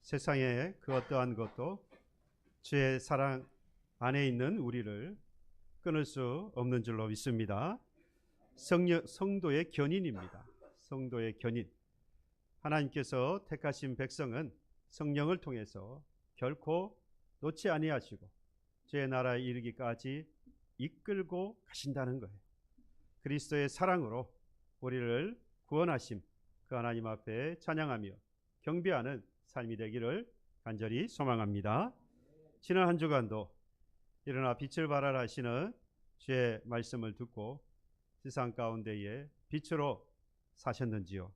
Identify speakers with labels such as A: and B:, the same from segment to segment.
A: 세상의 그 어떠한 것도 주의 사랑 안에 있는 우리를 끊을 수 없는 줄로 믿습니다. 성도의 견인입니다. 성도의 견인. 하나님께서 택하신 백성은 성령을 통해서 결코 놓지 아니하시고 주의 나라에 이르기까지 이끌고 가신다는 거예요. 그리스도의 사랑으로 우리를 구원하심, 그 하나님 앞에 찬양하며 경배하는 삶이 되기를 간절히 소망합니다. 지난 한 주간도 일어나 빛을 발하라 하시는 주의 말씀을 듣고 세상 가운데에 빛으로 사셨는지요?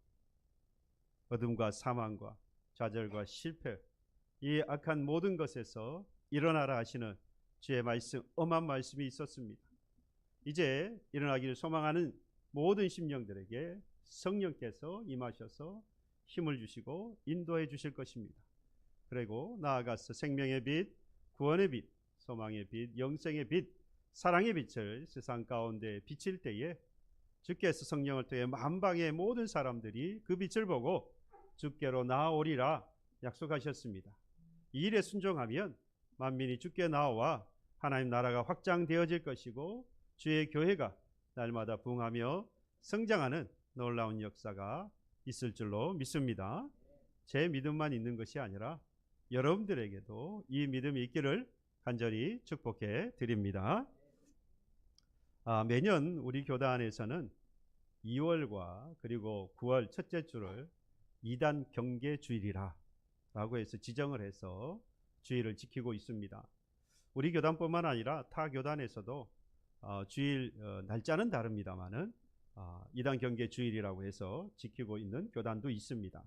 A: 어둠과 사망과 좌절과 실패, 이 악한 모든 것에서 일어나라 하시는 주의 말씀, 엄한 말씀이 있었습니다. 이제 일어나기를 소망하는 모든 심령들에게 성령께서 임하셔서 힘을 주시고 인도해 주실 것입니다. 그리고 나아가서 생명의 빛, 구원의 빛, 소망의 빛, 영생의 빛, 사랑의 빛을 세상 가운데 비칠 때에 주께서 성령을 통해 만방의 모든 사람들이 그 빛을 보고 주께로 나아오리라 약속하셨습니다. 이 일에 순종하면 만민이 주께 나와 하나님 나라가 확장되어질 것이고 주의 교회가 날마다 부흥하며 성장하는 놀라운 역사가 있을 줄로 믿습니다. 제 믿음만 있는 것이 아니라 여러분들에게도 이 믿음이 있기를 간절히 축복해 드립니다. 매년 우리 교단에서는 2월과 그리고 9월 첫째 주를 이단 경계 주일이라 라고 해서 지정을 해서 주일을 지키고 있습니다. 우리 교단뿐만 아니라 타 교단에서도 주일 날짜는 다릅니다만은 이단 경계 주일이라고 해서 지키고 있는 교단도 있습니다.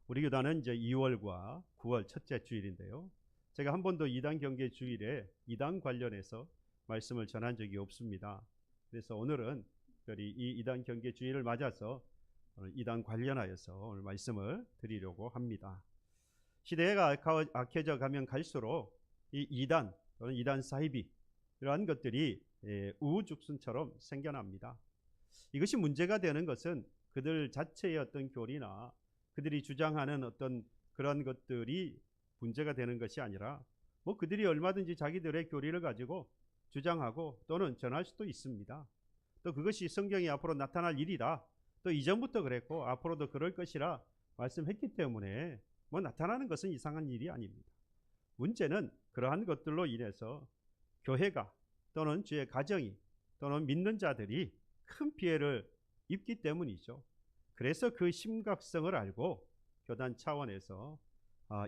A: 우리 교단은 이제 2월과 9월 첫째 주일인데요. 제가 한 번도 이단 경계 주일에 이단 관련해서 말씀을 전한 적이 없습니다. 그래서 오늘은 특별히 이 이단 경계 주일을 맞아서 오늘 이단 관련하여서 오늘 말씀을 드리려고 합니다. 시대가 악해져 가면 갈수록 이 이단 또는 이단 사이비 이러한 것들이 우후죽순처럼 생겨납니다. 이것이 문제가 되는 것은 그들 자체의 어떤 교리나 그들이 주장하는 어떤 그런 것들이 문제가 되는 것이 아니라 그들이 얼마든지 자기들의 교리를 가지고 주장하고 또는 전할 수도 있습니다. 또 그것이 성경이 앞으로 나타날 일이다. 또 이전부터 그랬고 앞으로도 그럴 것이라 말씀했기 때문에 나타나는 것은 이상한 일이 아닙니다. 문제는 그러한 것들로 인해서 교회가 또는 주의 가정이 또는 믿는 자들이 큰 피해를 입기 때문이죠. 그래서 그 심각성을 알고 교단 차원에서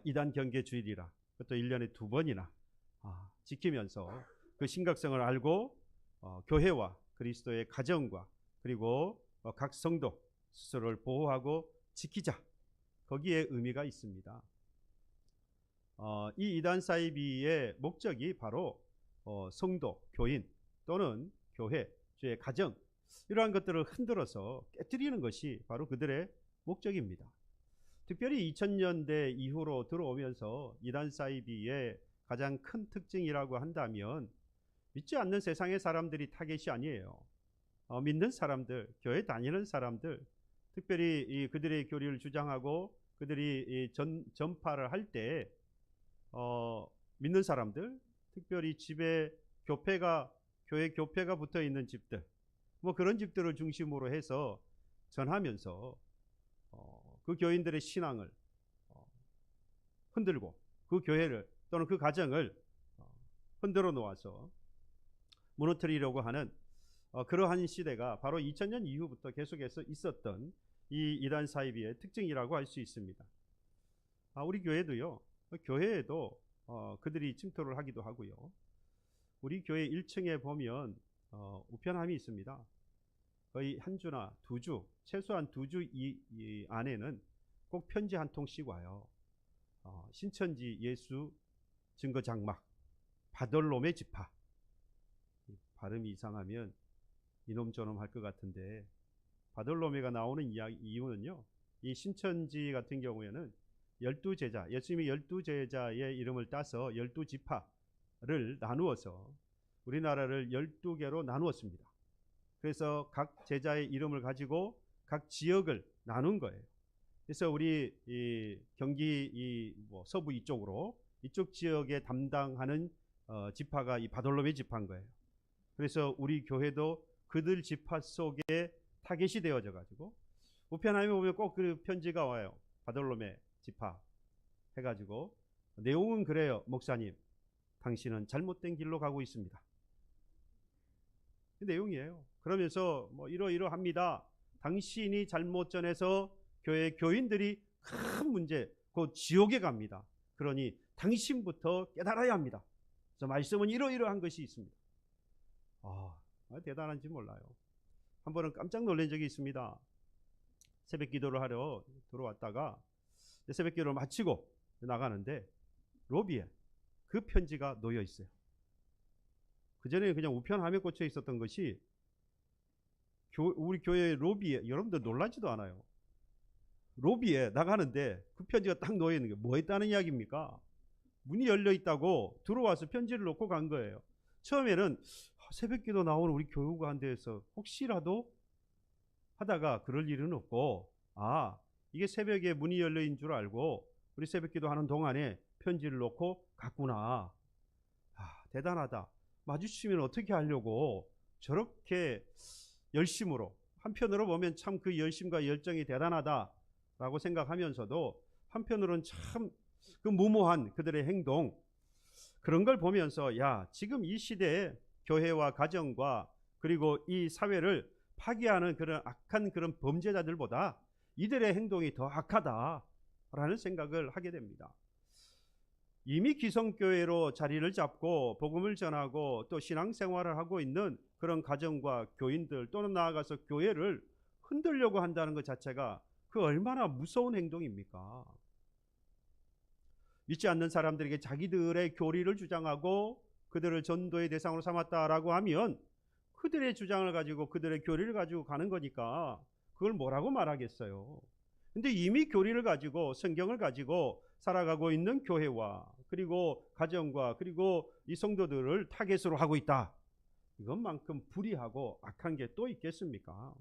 A: 이단 경계 주일이라 그것도 1년에 2번이나 지키면서 그 심각성을 알고 교회와 그리스도의 가정과 그리고 각 성도 스스로를 보호하고 지키자. 거기에 의미가 있습니다. 이 이단 사이비의 목적이 바로 성도, 교인 또는 교회, 주의 가정 이러한 것들을 흔들어서 깨뜨리는 것이 바로 그들의 목적입니다. 특별히 2000년대 이후로 들어오면서 이단 사이비의 가장 큰 특징이라고 한다면 믿지 않는 세상의 사람들이 타겟이 아니에요. 믿는 사람들, 교회 다니는 사람들, 특별히 그들의 교리를 주장하고 그들이 전파를 할 때 믿는 사람들, 특별히 집에 교회 교회가 붙어 있는 집들, 그런 집들을 중심으로 해서 전하면서 그 교인들의 신앙을 흔들고 그 교회를 또는 그 가정을 흔들어 놓아서 무너뜨리려고 하는 그러한 시대가 바로 2000년 이후부터 계속해서 있었던 이 이단 사이비의 특징이라고 할 수 있습니다. 우리 교회도요. 교회에도 그들이 침투를 하기도 하고요. 우리 교회 1층에 보면 우편함이 있습니다. 거의 한 주나 2주, 최소한 2주 이 안에는 꼭 편지 한 통씩 와요. 신천지 예수 증거 장막, 바돌롬의 지파. 발음이 이상하면 이놈저놈 할 것 같은데 바돌로메가 나오는 이유는요. 이 신천지 같은 경우에는 12제자, 예수님이 12제자의 이름을 따서 12지파를 나누어서 우리나라를 12개로 나누었습니다. 그래서 각 제자의 이름을 가지고 각 지역을 나눈 거예요. 그래서 우리 이 경기 뭐 서부 이쪽 지역에 담당하는 지파가 이 바돌로메 지파인 거예요. 그래서 우리 교회도 그들 지파 속에 타겟이 되어져 가지고 우편함에 보면 꼭 그 편지가 와요. 바돌로메 지파 해가지고 내용은 그래요. 목사님, 당신은 잘못된 길로 가고 있습니다. 그 내용이에요. 그러면서 뭐 이러이러합니다. 당신이 잘못 전해서 교회 교인들이 큰 문제, 곧 지옥에 갑니다. 그러니 당신부터 깨달아야 합니다. 그래서 말씀은 이러이러한 것이 있습니다. 대단한지 몰라요. 한 번은 깜짝 놀란 적이 있습니다. 새벽 기도를 하러 들어왔다가 새벽 기도를 마치고 나가는데 로비에 그 편지가 놓여 있어요. 그전에 그냥 우편함에 꽂혀 있었던 것이 우리 교회 로비에, 여러분들 놀라지도 않아요. 로비에 나가는데 그 편지가 딱 놓여 있는 게 뭐 했다는 이야기입니까? 문이 열려 있다고 들어와서 편지를 놓고 간 거예요. 처음에는 새벽 기도 나오는 우리 교우가 한 데에서 혹시라도 하다가 그럴 일은 없고, 이게 새벽에 문이 열려 있는 줄 알고 우리 새벽 기도 하는 동안에 편지를 놓고 갔구나. 대단하다. 마주치면 어떻게 하려고 저렇게 열심으로, 한편으로 보면 참 그 열심과 열정이 대단하다라고 생각하면서도 한편으로는 참 그 무모한 그들의 행동, 그런 걸 보면서 지금 이 시대에 교회와 가정과 그리고 이 사회를 파괴하는 그런 악한 그런 범죄자들보다 이들의 행동이 더 악하다라는 생각을 하게 됩니다. 이미 기성교회로 자리를 잡고 복음을 전하고 또 신앙생활을 하고 있는 그런 가정과 교인들, 또는 나아가서 교회를 흔들려고 한다는 것 자체가 그 얼마나 무서운 행동입니까? 믿지 않는 사람들에게 자기들의 교리를 주장하고 그들을 전도의 대상으로 삼았다라고 하면 그들의 주장을 가지고 그들의 교리를 가지고 가는 거니까 그걸 뭐라고 말하겠어요. 근데 이미 교리를 가지고 성경을 가지고 살아가고 있는 교회와 그리고 가정과 그리고 이 성도들을 타겟으로 하고 있다. 이것만큼 불의하고 악한 게 또 있겠습니까?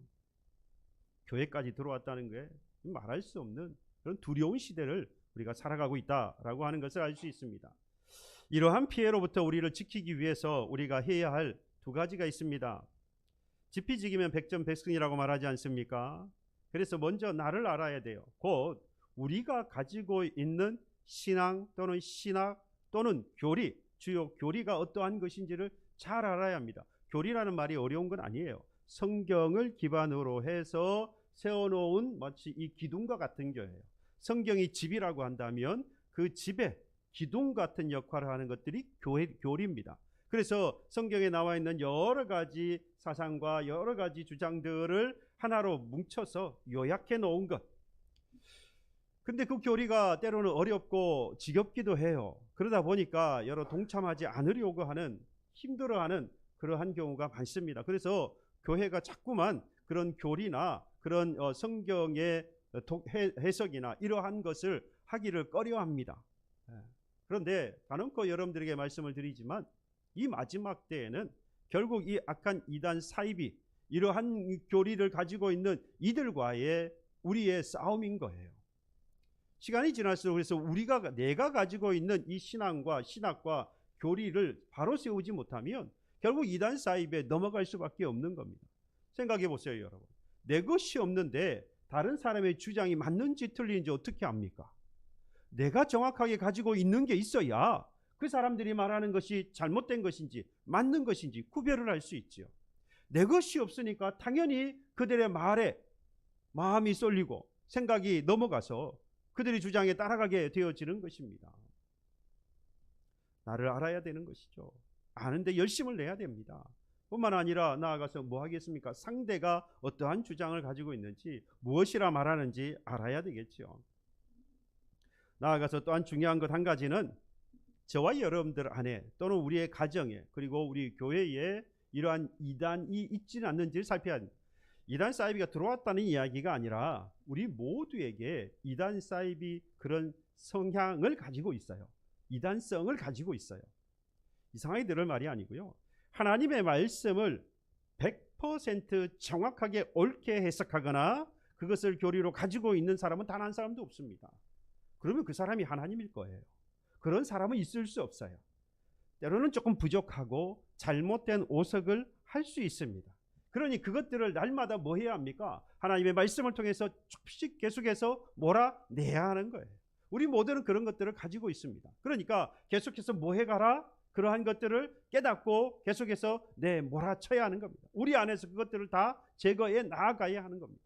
A: 교회까지 들어왔다는 게 말할 수 없는 그런 두려운 시대를 우리가 살아가고 있다라고 하는 것을 알 수 있습니다. 이러한 피해로부터 우리를 지키기 위해서 우리가 해야 할 두 가지가 있습니다. 지피지기면 백전백승이라고 말하지 않습니까? 그래서 먼저 나를 알아야 돼요. 곧 우리가 가지고 있는 신앙 또는 신학 또는 교리, 주요 교리가 어떠한 것인지를 잘 알아야 합니다. 교리라는 말이 어려운 건 아니에요. 성경을 기반으로 해서 세워놓은 마치 이 기둥과 같은 거예요. 성경이 집이라고 한다면 그 집에 기둥 같은 역할을 하는 것들이 교리입니다. 그래서 성경에 나와 있는 여러 가지 사상과 여러 가지 주장들을 하나로 뭉쳐서 요약해 놓은 것. 근데 그 교리가 때로는 어렵고 지겹기도 해요. 그러다 보니까 여러 동참하지 않으려고 하는, 힘들어하는 그러한 경우가 많습니다. 그래서 교회가 자꾸만 그런 교리나 그런 성경의 해석이나 이러한 것을 하기를 꺼려합니다. 그런데 단언코 여러분들에게 말씀을 드리지만 이 마지막 때에는 결국 이 악한 이단 사이비, 이러한 교리를 가지고 있는 이들과의 우리의 싸움인 거예요. 시간이 지날수록 그래서 내가 가지고 있는 이 신학과 교리를 바로 세우지 못하면 결국 이단 사이비에 넘어갈 수밖에 없는 겁니다. 생각해 보세요, 여러분. 내 것이 없는데 다른 사람의 주장이 맞는지 틀린지 어떻게 압니까? 내가 정확하게 가지고 있는 게 있어야 그 사람들이 말하는 것이 잘못된 것인지 맞는 것인지 구별을 할 수 있지요. 내 것이 없으니까 당연히 그들의 말에 마음이 쏠리고 생각이 넘어가서 그들의 주장에 따라가게 되어지는 것입니다. 나를 알아야 되는 것이죠. 아는데 열심을 내야 됩니다. 뿐만 아니라 나아가서 뭐 하겠습니까? 상대가 어떠한 주장을 가지고 있는지, 무엇이라 말하는지 알아야 되겠죠. 나아가서 또한 중요한 것 한 가지는 저와 여러분들 안에 또는 우리의 가정에 그리고 우리 교회에 이러한 이단이 있지는 않는지를 살펴야 합니다. 이단 사이비가 들어왔다는 이야기가 아니라 우리 모두에게 이단 사이비 그런 성향을 가지고 있어요. 이단성을 가지고 있어요. 이상하게 들을 말이 아니고요. 하나님의 말씀을 100% 정확하게 옳게 해석하거나 그것을 교리로 가지고 있는 사람은 단 한 사람도 없습니다. 그러면 그 사람이 하나님일 거예요. 그런 사람은 있을 수 없어요. 때로는 조금 부족하고 잘못된 오석을 할 수 있습니다. 그러니 그것들을 날마다 뭐 해야 합니까? 하나님의 말씀을 통해서 조금씩 계속해서 몰아내야 하는 거예요. 우리 모두는 그런 것들을 가지고 있습니다. 그러니까 계속해서 뭐 해가라? 그러한 것들을 깨닫고 계속해서 몰아쳐야 하는 겁니다. 우리 안에서 그것들을 다 제거해 나아가야 하는 겁니다.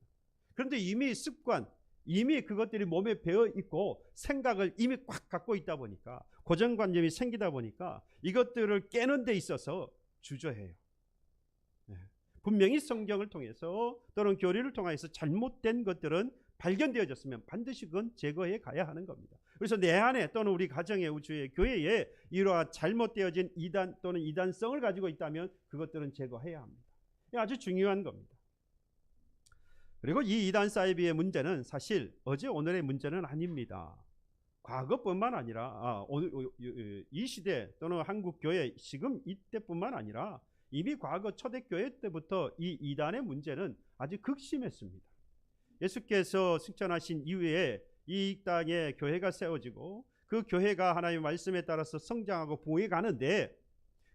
A: 그런데 이미 습관, 이미 그것들이 몸에 배어 있고 생각을 이미 꽉 갖고 있다 보니까, 고정관념이 생기다 보니까 이것들을 깨는 데 있어서 주저해요. 분명히 성경을 통해서 또는 교리를 통해서 잘못된 것들은 발견되어졌으면 반드시 그건 제거해 가야 하는 겁니다. 그래서 내 안에 또는 우리 가정에, 우주의 교회에 이러한 잘못되어진 이단 또는 이단성을 가지고 있다면 그것들은 제거해야 합니다. 아주 중요한 겁니다. 그리고 이 이단 사이비의 문제는 사실 어제 오늘의 문제는 아닙니다. 과거뿐만 아니라 이 시대 또는 한국 교회 지금 이때뿐만 아니라 이미 과거 초대교회 때부터 이 이단의 문제는 아주 극심했습니다. 예수께서 승천하신 이후에 이 땅에 교회가 세워지고 그 교회가 하나님의 말씀에 따라서 성장하고 부흥해 가는데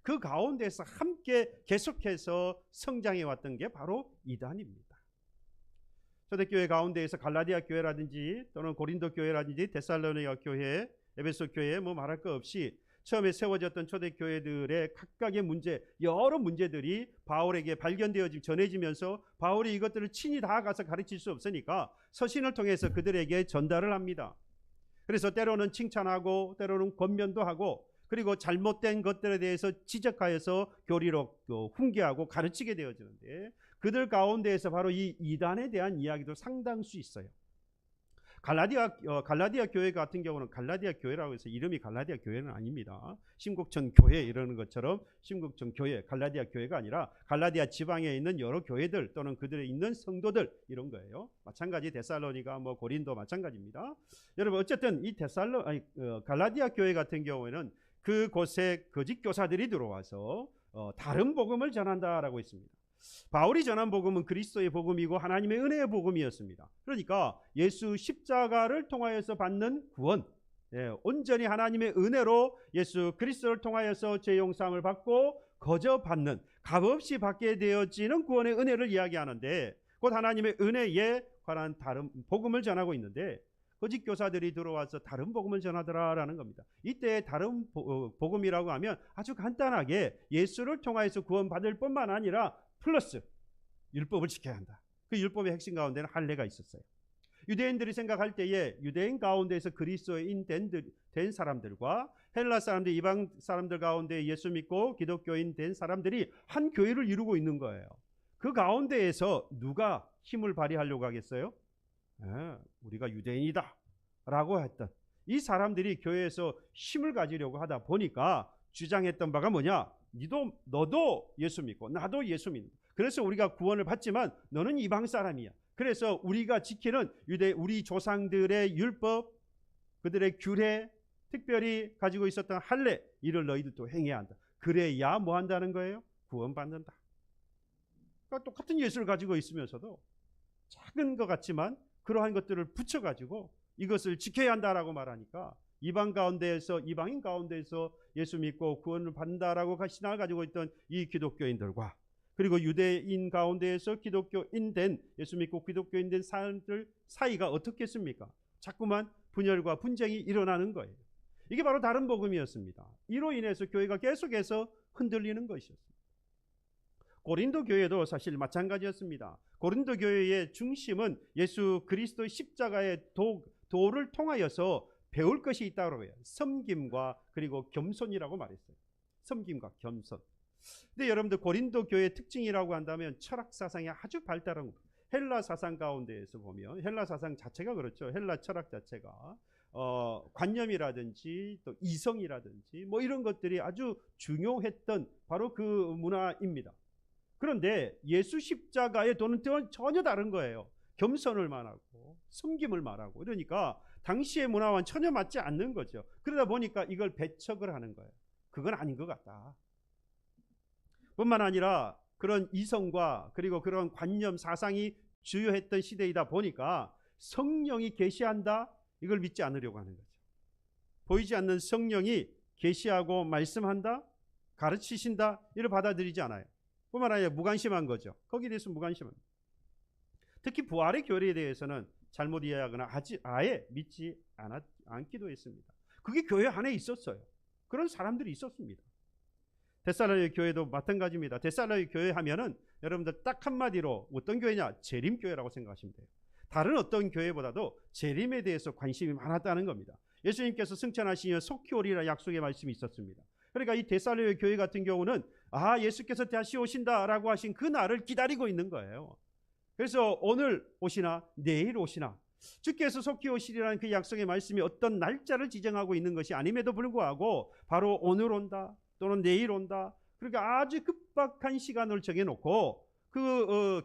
A: 그 가운데서 함께 계속해서 성장해 왔던 게 바로 이단입니다. 초대교회 가운데에서 갈라디아 교회라든지 또는 고린도 교회라든지 데살로니가 교회, 에베소 교회 뭐 말할 것 없이 처음에 세워졌던 초대교회들의 각각의 문제, 여러 문제들이 바울에게 발견되어지고 전해지면서 바울이 이것들을 친히 다 가서 가르칠 수 없으니까 서신을 통해서 그들에게 전달을 합니다. 그래서 때로는 칭찬하고 때로는 권면도 하고 그리고 잘못된 것들에 대해서 지적하여서 교리로 훈계하고 가르치게 되어지는데, 그들 가운데에서 바로 이 이단에 대한 이야기도 상당수 있어요. 갈라디아 교회 같은 경우는 갈라디아 교회라고 해서 이름이 갈라디아 교회는 아닙니다. 심국천 교회 이러는 것처럼 심국천 교회, 갈라디아 교회가 아니라 갈라디아 지방에 있는 여러 교회들 또는 그들에 있는 성도들 이런 거예요. 마찬가지 데살로니가 뭐 고린도 마찬가지입니다. 여러분 어쨌든 이 갈라디아 교회 같은 경우에는 그곳에 거짓 교사들이 들어와서 다른 복음을 전한다라고 했습니다. 바울이 전한 복음은 그리스도의 복음이고 하나님의 은혜의 복음이었습니다. 그러니까 예수 십자가를 통하여서 받는 구원, 온전히 하나님의 은혜로 예수 그리스도를 통하여서 죄 용서함을 받고 거저 받는, 값없이 받게 되어지는 구원의 은혜를 이야기하는데, 곧 하나님의 은혜에 관한 다른 복음을 전하고 있는데 거짓 교사들이 들어와서 다른 복음을 전하더라라는 겁니다. 이때 다른 복음이라고 하면 아주 간단하게 예수를 통하여서 구원받을 뿐만 아니라 플러스 율법을 지켜야 한다. 그 율법의 핵심 가운데는 할례가 있었어요. 유대인들이 생각할 때에 유대인 가운데에서 그리스도인 된 사람들과 헬라 사람들, 이방 사람들 가운데 예수 믿고 기독교인 된 사람들이 한 교회를 이루고 있는 거예요. 그 가운데에서 누가 힘을 발휘하려고 하겠어요? 우리가 유대인이다 라고 했던 이 사람들이 교회에서 힘을 가지려고 하다 보니까 주장했던 바가 뭐냐? 너도 예수 믿고 나도 예수 믿는다. 그래서 우리가 구원을 받지만 너는 이방 사람이야. 그래서 우리가 지키는 우리 조상들의 율법, 그들의 규례, 특별히 가지고 있었던 할례, 이를 너희들도 행해야 한다. 그래야 뭐 한다는 거예요? 구원받는다. 그러니까 똑같은 예수를 가지고 있으면서도 작은 것 같지만 그러한 것들을 붙여가지고 이것을 지켜야 한다라고 말하니까 이방인 가운데에서 예수 믿고 구원을 받는다라고 신앙을 가지고 있던 이 기독교인들과 그리고 유대인 가운데에서 기독교인 된 예수 믿고 기독교인 된 사람들 사이가 어떻겠습니까? 자꾸만 분열과 분쟁이 일어나는 거예요. 이게 바로 다른 복음이었습니다. 이로 인해서 교회가 계속해서 흔들리는 것이었습니다. 고린도 교회도 사실 마찬가지였습니다. 고린도 교회의 중심은 예수 그리스도의 십자가의 도를 통하여서 배울 것이 있다고 해요. 섬김과 그리고 겸손이라고 말했어요. 섬김과 겸손. 근데 여러분들 고린도 교회의 특징이라고 한다면 철학 사상이 아주 발달한 헬라 사상 가운데에서 보면 헬라 사상 자체가 그렇죠. 헬라 철학 자체가 관념이라든지 또 이성이라든지 뭐 이런 것들이 아주 중요했던 바로 그 문화입니다. 그런데 예수 십자가의 도는 전혀 다른 거예요. 겸손을 말하고 섬김을 말하고 이러니까 당시의 문화와는 전혀 맞지 않는 거죠. 그러다 보니까 이걸 배척을 하는 거예요. 그건 아닌 것 같다. 뿐만 아니라 그런 이성과 그리고 그런 관념 사상이 주요했던 시대이다 보니까 성령이 계시한다, 이걸 믿지 않으려고 하는 거죠. 보이지 않는 성령이 계시하고 말씀한다, 가르치신다, 이를 받아들이지 않아요. 뿐만 아니라 무관심한 거죠. 거기에 대해서 무관심합니다. 특히 부활의 교리에 대해서는 잘못 이해하거나 아예 믿지 않기도 했습니다. 그게 교회 안에 있었어요. 그런 사람들이 있었습니다. 데살로니가 교회도 마찬가지입니다. 데살로니가 교회 하면은 여러분들 딱 한마디로 어떤 교회냐? 재림교회라고 생각하시면 돼요. 다른 어떤 교회보다도 재림에 대해서 관심이 많았다는 겁니다. 예수님께서 승천하시면 속히 오리라 약속의 말씀이 있었습니다. 그러니까 이 데살로니가 교회 같은 경우는 예수께서 다시 오신다라고 하신 그 날을 기다리고 있는 거예요. 그래서 오늘 오시나 내일 오시나 주께서 속히 오시리라는 그 약속의 말씀이 어떤 날짜를 지정하고 있는 것이 아님에도 불구하고 바로 오늘 온다 또는 내일 온다, 그러니까 아주 급박한 시간을 정해놓고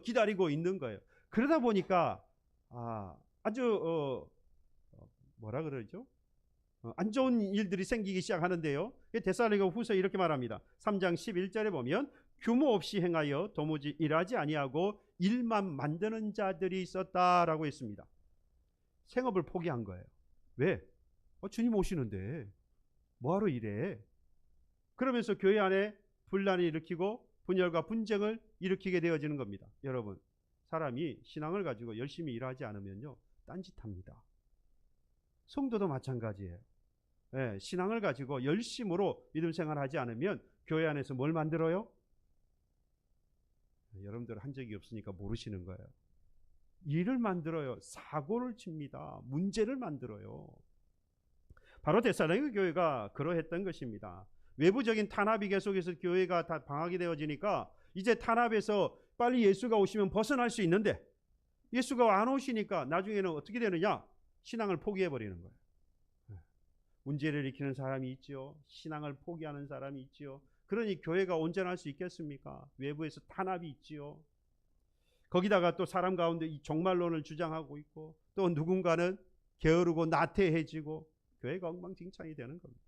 A: 기다리고 있는 거예요. 그러다 보니까 아주 뭐라 그러죠? 안 좋은 일들이 생기기 시작하는데요. 데살로니가 후서 이렇게 말합니다. 3장 11절에 보면 규모 없이 행하여 도무지 일하지 아니하고 일만 만드는 자들이 있었다라고 했습니다. 생업을 포기한 거예요. 왜? 주님 오시는데 뭐하러 일해? 그러면서 교회 안에 분란을 일으키고 분열과 분쟁을 일으키게 되어지는 겁니다. 여러분, 사람이 신앙을 가지고 열심히 일하지 않으면요, 딴짓합니다. 성도도 마찬가지예요. 신앙을 가지고 열심으로 믿음 생활하지 않으면 교회 안에서 뭘 만들어요? 여러분들 한 적이 없으니까 모르시는 거예요. 일을 만들어요. 사고를 칩니다. 문제를 만들어요. 바로 데살로니가 교회가 그러했던 것입니다. 외부적인 탄압이 계속해서 교회가 다 방하게 되어지니까 이제 탄압에서 빨리 예수가 오시면 벗어날 수 있는데 예수가 안 오시니까 나중에는 어떻게 되느냐? 신앙을 포기해버리는 거예요. 문제를 일으키는 사람이 있죠. 신앙을 포기하는 사람이 있죠. 그러니 교회가 온전할 수 있겠습니까? 외부에서 탄압이 있지요. 거기다가 또 사람 가운데 이 종말론을 주장하고 있고 또 누군가는 게으르고 나태해지고 교회가 엉망진창이 되는 겁니다.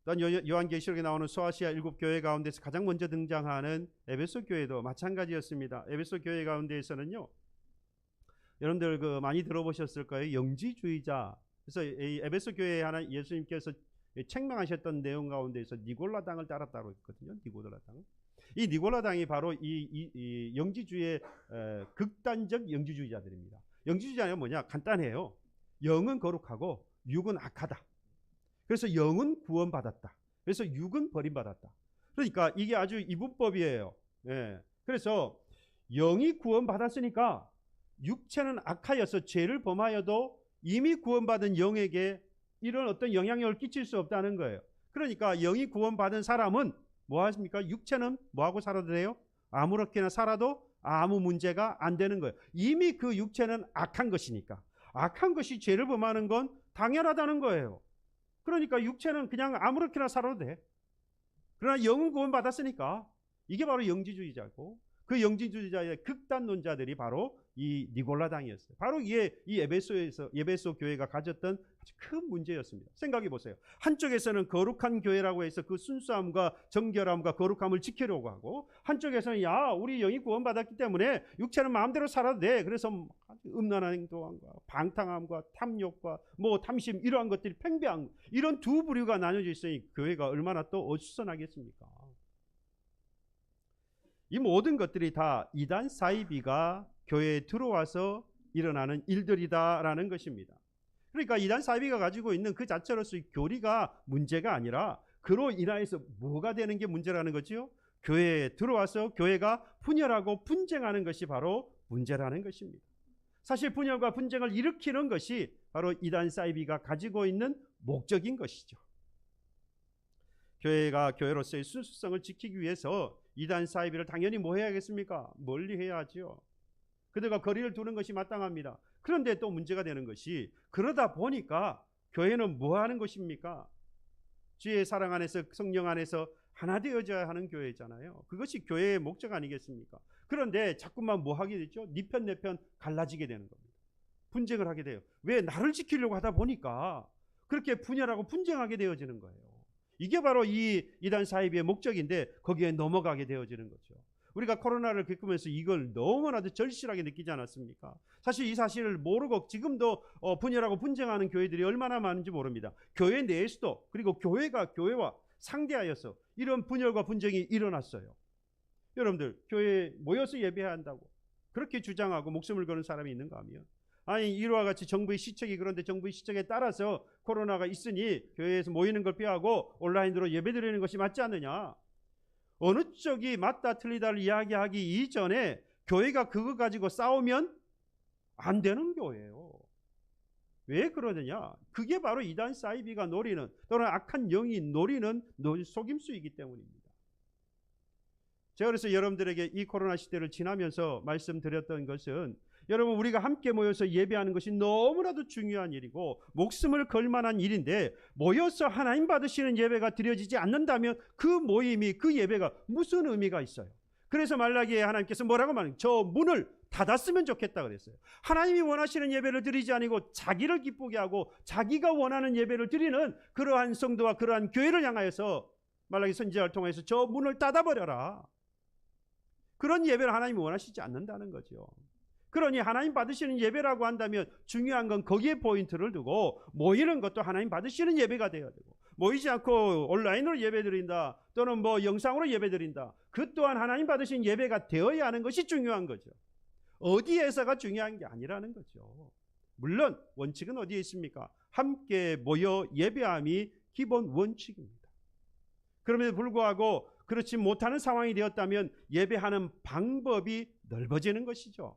A: 또한 요한계시록에 나오는 소아시아 7교회 가운데서 가장 먼저 등장하는 에베소 교회도 마찬가지였습니다. 에베소 교회 가운데에서는요, 여러분들 많이 들어보셨을 거예요. 영지주의자. 그래서 이 에베소 교회에 하나 예수님께서 책망하셨던 내용 가운데에서 니골라당을 따랐다고 했거든요. 니골라당. 이 니골라당이 바로 이 영지주의의 극단적 영지주의자들입니다. 영지주의자는 뭐냐? 간단해요. 영은 거룩하고 육은 악하다. 그래서 영은 구원받았다. 그래서 육은 버림받았다. 그러니까 이게 아주 이분법이에요. 그래서 영이 구원받았으니까 육체는 악하여서 죄를 범하여도 이미 구원받은 영에게 이런 어떤 영향력을 끼칠 수 없다는 거예요. 그러니까 영이 구원받은 사람은 뭐 하십니까? 육체는 뭐하고 살아도 돼요? 아무렇게나 살아도 아무 문제가 안 되는 거예요. 이미 그 육체는 악한 것이니까. 악한 것이 죄를 범하는 건 당연하다는 거예요. 그러니까 육체는 그냥 아무렇게나 살아도 돼. 그러나 영은 구원받았으니까 이게 바로 영지주의자고, 그 영지주의자의 극단론자들이 바로 이 니골라당이었어요. 바로 이게 이 에베소 교회가 가졌던 아주 큰 문제였습니다. 생각해 보세요. 한쪽에서는 거룩한 교회라고 해서 그 순수함과 정결함과 거룩함을 지키려고 하고, 한쪽에서는 우리 영이 구원받았기 때문에 육체는 마음대로 살아도 돼. 그래서 음란한 행동과 방탕함과 탐욕과 탐심, 이러한 것들이 팽배한, 이런 두 부류가 나뉘어져 있으니 교회가 얼마나 또 어수선하겠습니까? 이 모든 것들이 다 이단 사이비가 교회에 들어와서 일어나는 일들이다라는 것입니다. 그러니까 이단 사이비가 가지고 있는 그 자체로서의 교리가 문제가 아니라 그로 인하여서 뭐가 되는 게 문제라는 거죠? 교회에 들어와서 교회가 분열하고 분쟁하는 것이 바로 문제라는 것입니다. 사실 분열과 분쟁을 일으키는 것이 바로 이단 사이비가 가지고 있는 목적인 것이죠. 교회가 교회로서의 순수성을 지키기 위해서 이단 사이비를 당연히 뭐 해야겠습니까? 멀리 해야죠. 그들과 거리를 두는 것이 마땅합니다. 그런데 또 문제가 되는 것이, 그러다 보니까 교회는 뭐 하는 것입니까? 주의 사랑 안에서, 성령 안에서 하나 되어져야 하는 교회잖아요. 그것이 교회의 목적 아니겠습니까? 그런데 자꾸만 뭐 하게 되죠? 네 편 내 편 갈라지게 되는 겁니다. 분쟁을 하게 돼요. 왜? 나를 지키려고 하다 보니까 그렇게 분열하고 분쟁하게 되어지는 거예요. 이게 바로 이 이단 사이비의 목적인데 거기에 넘어가게 되어지는 거죠. 우리가 코로나를 겪으면서 이걸 너무나도 절실하게 느끼지 않았습니까? 사실 이 사실을 모르고 지금도 분열하고 분쟁하는 교회들이 얼마나 많은지 모릅니다. 교회 내에서도, 그리고 교회가 교회와 상대하여서 이런 분열과 분쟁이 일어났어요. 여러분들, 교회에 모여서 예배해야 한다고 그렇게 주장하고 목숨을 거는 사람이 있는가 하면, 아니 이와 같이 정부의 시책이, 그런데 정부의 시책에 따라서 코로나가 있으니 교회에서 모이는 걸 피하고 온라인으로 예배드리는 것이 맞지 않느냐. 어느 쪽이 맞다 틀리다를 이야기하기 이전에 교회가 그거 가지고 싸우면 안 되는 교회예요. 왜 그러느냐? 그게 바로 이단 사이비가 노리는, 또는 악한 영이 노리는 속임수이기 때문입니다. 제가 그래서 여러분들에게 이 코로나 시대를 지나면서 말씀드렸던 것은, 여러분, 우리가 함께 모여서 예배하는 것이 너무나도 중요한 일이고 목숨을 걸 만한 일인데, 모여서 하나님 받으시는 예배가 드려지지 않는다면 그 모임이, 그 예배가 무슨 의미가 있어요? 그래서 말라기에 하나님께서 뭐라고 말해요? 저 문을 닫았으면 좋겠다 그랬어요. 하나님이 원하시는 예배를 드리지 아니고 자기를 기쁘게 하고 자기가 원하는 예배를 드리는 그러한 성도와 그러한 교회를 향하여서 말라기 선지자를 통해서 저 문을 닫아버려라. 그런 예배를 하나님이 원하시지 않는다는 거죠. 그러니 하나님 받으시는 예배라고 한다면 중요한 건 거기에 포인트를 두고, 모이는 것도 하나님 받으시는 예배가 되어야 되고, 모이지 않고 온라인으로 예배드린다 또는 뭐 영상으로 예배드린다, 그 또한 하나님 받으신 예배가 되어야 하는 것이 중요한 거죠. 어디에서가 중요한 게 아니라는 거죠. 물론 원칙은 어디에 있습니까? 함께 모여 예배함이 기본 원칙입니다. 그럼에도 불구하고 그렇지 못하는 상황이 되었다면 예배하는 방법이 넓어지는 것이죠.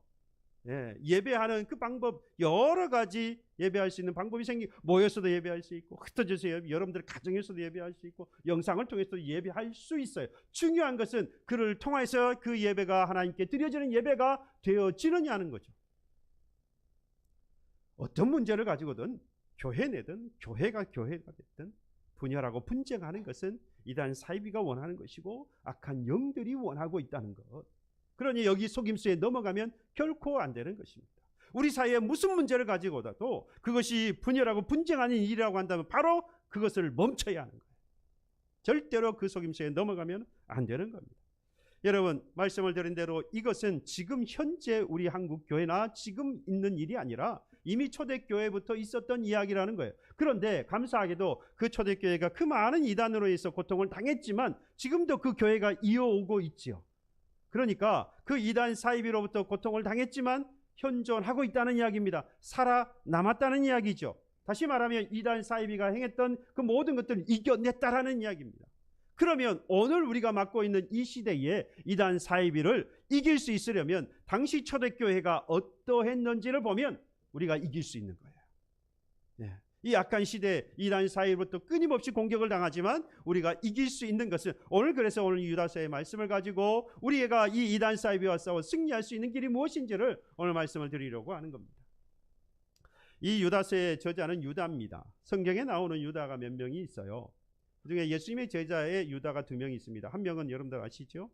A: 예배하는 그 방법, 여러 가지 예배할 수 있는 방법이 모여서도 예배할 수 있고, 흩어져서 여러분들 가정에서도 예배할 수 있고, 영상을 통해서도 예배할 수 있어요. 중요한 것은 그를 통해서 그 예배가 하나님께 드려지는 예배가 되어지느냐는 거죠. 어떤 문제를 가지고든 교회 내든 교회가 됐든 분열하고 분쟁하는 것은 이단 사이비가 원하는 것이고 악한 영들이 원하고 있다는 것. 그러니 여기 속임수에 넘어가면 결코 안 되는 것입니다. 우리 사이에 무슨 문제를 가지고도 그것이 분열하고 분쟁하는 일이라고 한다면 바로 그것을 멈춰야 하는 거예요. 절대로 그 속임수에 넘어가면 안 되는 겁니다. 여러분, 말씀을 드린 대로 이것은 지금 현재 우리 한국 교회나 지금 있는 일이 아니라 이미 초대교회부터 있었던 이야기라는 거예요. 그런데 감사하게도 그 초대교회가 그 많은 이단으로 인해서 고통을 당했지만 지금도 그 교회가 이어오고 있지요. 그러니까 그 이단 사이비로부터 고통을 당했지만 현존하고 있다는 이야기입니다. 살아남았다는 이야기죠. 다시 말하면 이단 사이비가 행했던 그 모든 것들을 이겨냈다라는 이야기입니다. 그러면 오늘 우리가 맡고 있는 이 시대에 이단 사이비를 이길 수 있으려면 당시 초대교회가 어떠했는지를 보면 우리가 이길 수 있는 거예요. 이 악한 시대 이단 사이비로부터 끊임없이 공격을 당하지만 우리가 이길 수 있는 것은, 그래서 오늘 유다서의 말씀을 가지고 우리가 이 이단 사이비와 싸워 승리할 수 있는 길이 무엇인지를 오늘 말씀을 드리려고 하는 겁니다. 이 유다서의 저자는 유다입니다. 성경에 나오는 유다가 몇 명이 있어요. 그중에 예수님의 제자의 유다가 2명이 있습니다. 한 명은 여러분들 아시죠?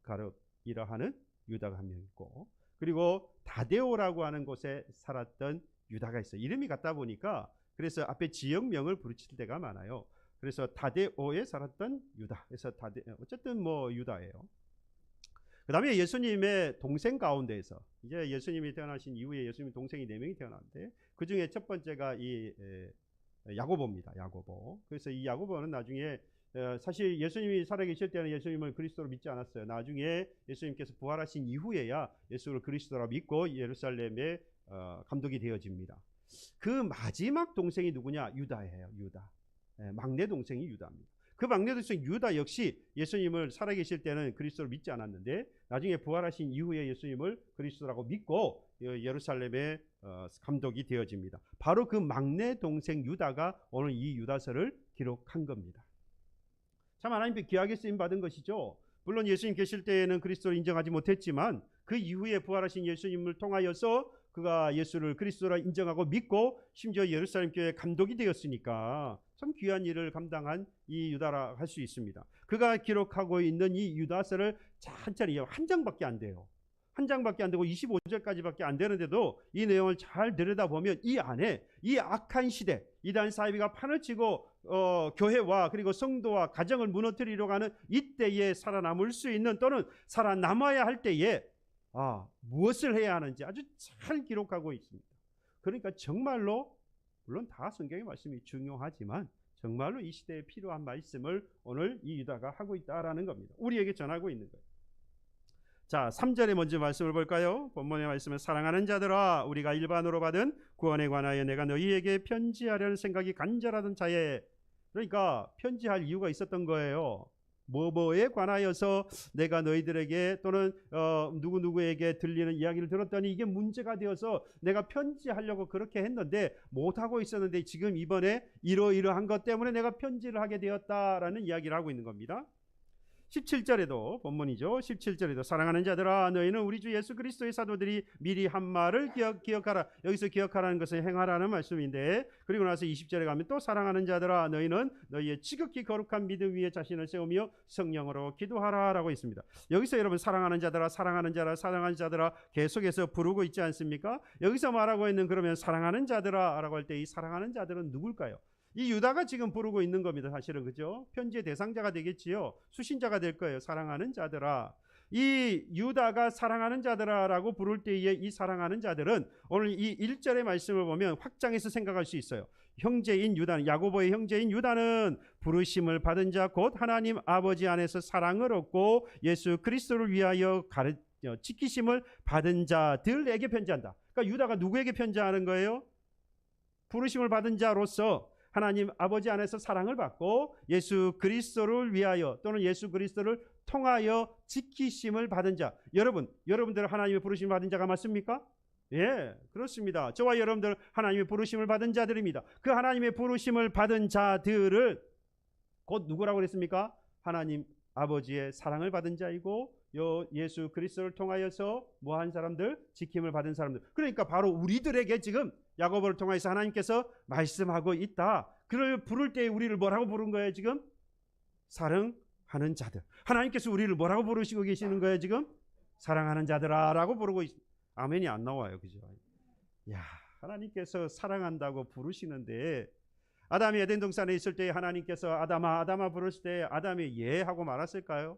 A: 가룟이라 하는 유다가 한 명 있고, 그리고 다데오라고 하는 곳에 살았던 유다가 있어요. 이름이 같다 보니까 그래서 앞에 지역명을 부르칠 때가 많아요. 그래서 다데오에 살았던 유다. 그래서 어쨌든 뭐 유다예요. 그 다음에 예수님의 동생 가운데에서, 이제 예수님이 태어나신 이후에 예수님 동생이 4명이 태어났는데 그 중에 첫 번째가 이 야고보입니다. 야고보. 그래서 이 야고보는 나중에 사실 예수님이 살아계실 때는 예수님을 그리스도로 믿지 않았어요. 나중에 예수님께서 부활하신 이후에야 예수를 그리스도로 믿고 예루살렘에 감독이 되어집니다. 그 마지막 동생이 누구냐? 유다예요. 유다. 막내 동생이 유다입니다. 그 막내 동생 유다 역시 예수님을 살아계실 때는 그리스도를 믿지 않았는데 나중에 부활하신 이후에 예수님을 그리스도라고 믿고 예루살렘에 감독이 되어집니다. 바로 그 막내 동생 유다가 오늘 이 유다서를 기록한 겁니다. 참 하나님께 귀하게 쓰임 받은 것이죠. 물론 예수님 계실 때에는 그리스도를 인정하지 못했지만 그 이후에 부활하신 예수님을 통하여서 그가 예수를 그리스도라 인정하고 믿고 심지어 예루살렘 교회 감독이 되었으니까 참 귀한 일을 감당한 이 유다라 할 수 있습니다. 그가 기록하고 있는 이 유다서를 천천히, 한 장밖에 안 돼요. 한 장밖에 안 되고 25절까지밖에 안 되는데도 이 내용을 잘 들여다보면 이 안에 이 악한 시대, 이단 사이비가 판을 치고 교회와 그리고 성도와 가정을 무너뜨리려고 하는 이때에 살아남을 수 있는, 또는 살아남아야 할 때에 무엇을 해야 하는지 아주 잘 기록하고 있습니다. 그러니까 정말로, 물론 다 성경의 말씀이 중요하지만 정말로 이 시대에 필요한 말씀을 오늘 이 유다가 하고 있다라는 겁니다. 우리에게 전하고 있는 거예요. 자, 3절에 먼저 말씀을 볼까요? 본문의 말씀은 사랑하는 자들아, 우리가 일반으로 받은 구원에 관하여 내가 너희에게 편지하려는 생각이 간절하던 자에, 그러니까 편지할 이유가 있었던 거예요. 뭐에 관하여서 내가 너희들에게 또는 누구누구에게 들리는 이야기를 들었더니 이게 문제가 되어서 내가 편지하려고 그렇게 했는데 못하고 있었는데 지금 이번에 이러이러한 것 때문에 내가 편지를 하게 되었다라는 이야기를 하고 있는 겁니다. 17절에도 본문이죠. 17절에도 사랑하는 자들아, 너희는 우리 주 예수 그리스도의 사도들이 미리 한 말을 기억하라. 여기서 기억하라는 것은 행하라는 말씀인데, 그리고 나서 20절에 가면 또 사랑하는 자들아, 너희는 너희의 지극히 거룩한 믿음 위에 자신을 세우며 성령으로 기도하라 라고 있습니다. 여기서 여러분 사랑하는 자들아, 사랑하는 자들아, 사랑하는 자들아 계속해서 부르고 있지 않습니까? 여기서 말하고 있는, 그러면 사랑하는 자들아 라고 할 때 이 사랑하는 자들은 누굴까요? 이 유다가 지금 부르고 있는 겁니다. 사실은, 그죠? 편지의 대상자가 되겠지요. 수신자가 될 거예요. 사랑하는 자들아. 이 유다가 사랑하는 자들아라고 부를 때에 이 사랑하는 자들은 오늘 이 1절의 말씀을 보면 확장해서 생각할 수 있어요. 형제인 유다는, 야고보의 형제인 유다는 부르심을 받은 자 곧 하나님 아버지 안에서 사랑을 얻고 예수 그리스도를 위하여 지키심을 받은 자들에게 편지한다. 그러니까 유다가 누구에게 편지하는 거예요? 부르심을 받은 자로서 하나님 아버지 안에서 사랑을 받고 예수 그리스도를 위하여 또는 예수 그리스도를 통하여 지키심을 받은 자. 여러분들 하나님의 부르심을 받은 자가 맞습니까? 예, 그렇습니다. 저와 여러분들 하나님의 부르심을 받은 자들입니다. 그 하나님의 부르심을 받은 자들을 곧 누구라고 그랬습니까? 하나님 아버지의 사랑을 받은 자이고 예수 그리스도를 통하여서 뭐한 사람들? 지킴을 받은 사람들. 그러니까 바로 우리들에게 지금 야고보를 통해서 하나님께서 말씀하고 있다. 그를 부를 때 우리를 뭐라고 부른 거예요 지금? 사랑하는 자들. 하나님께서 우리를 뭐라고 부르시고 계시는 거예요 지금? 사랑하는 자들아 라고 부르고 있습니다. 아멘이 안 나와요, 그죠? 야, 하나님께서 사랑한다고 부르시는데, 아담이 에덴 동산에 있을 때 하나님께서 아담아 부르실 때 아담이 예 하고 말았을까요?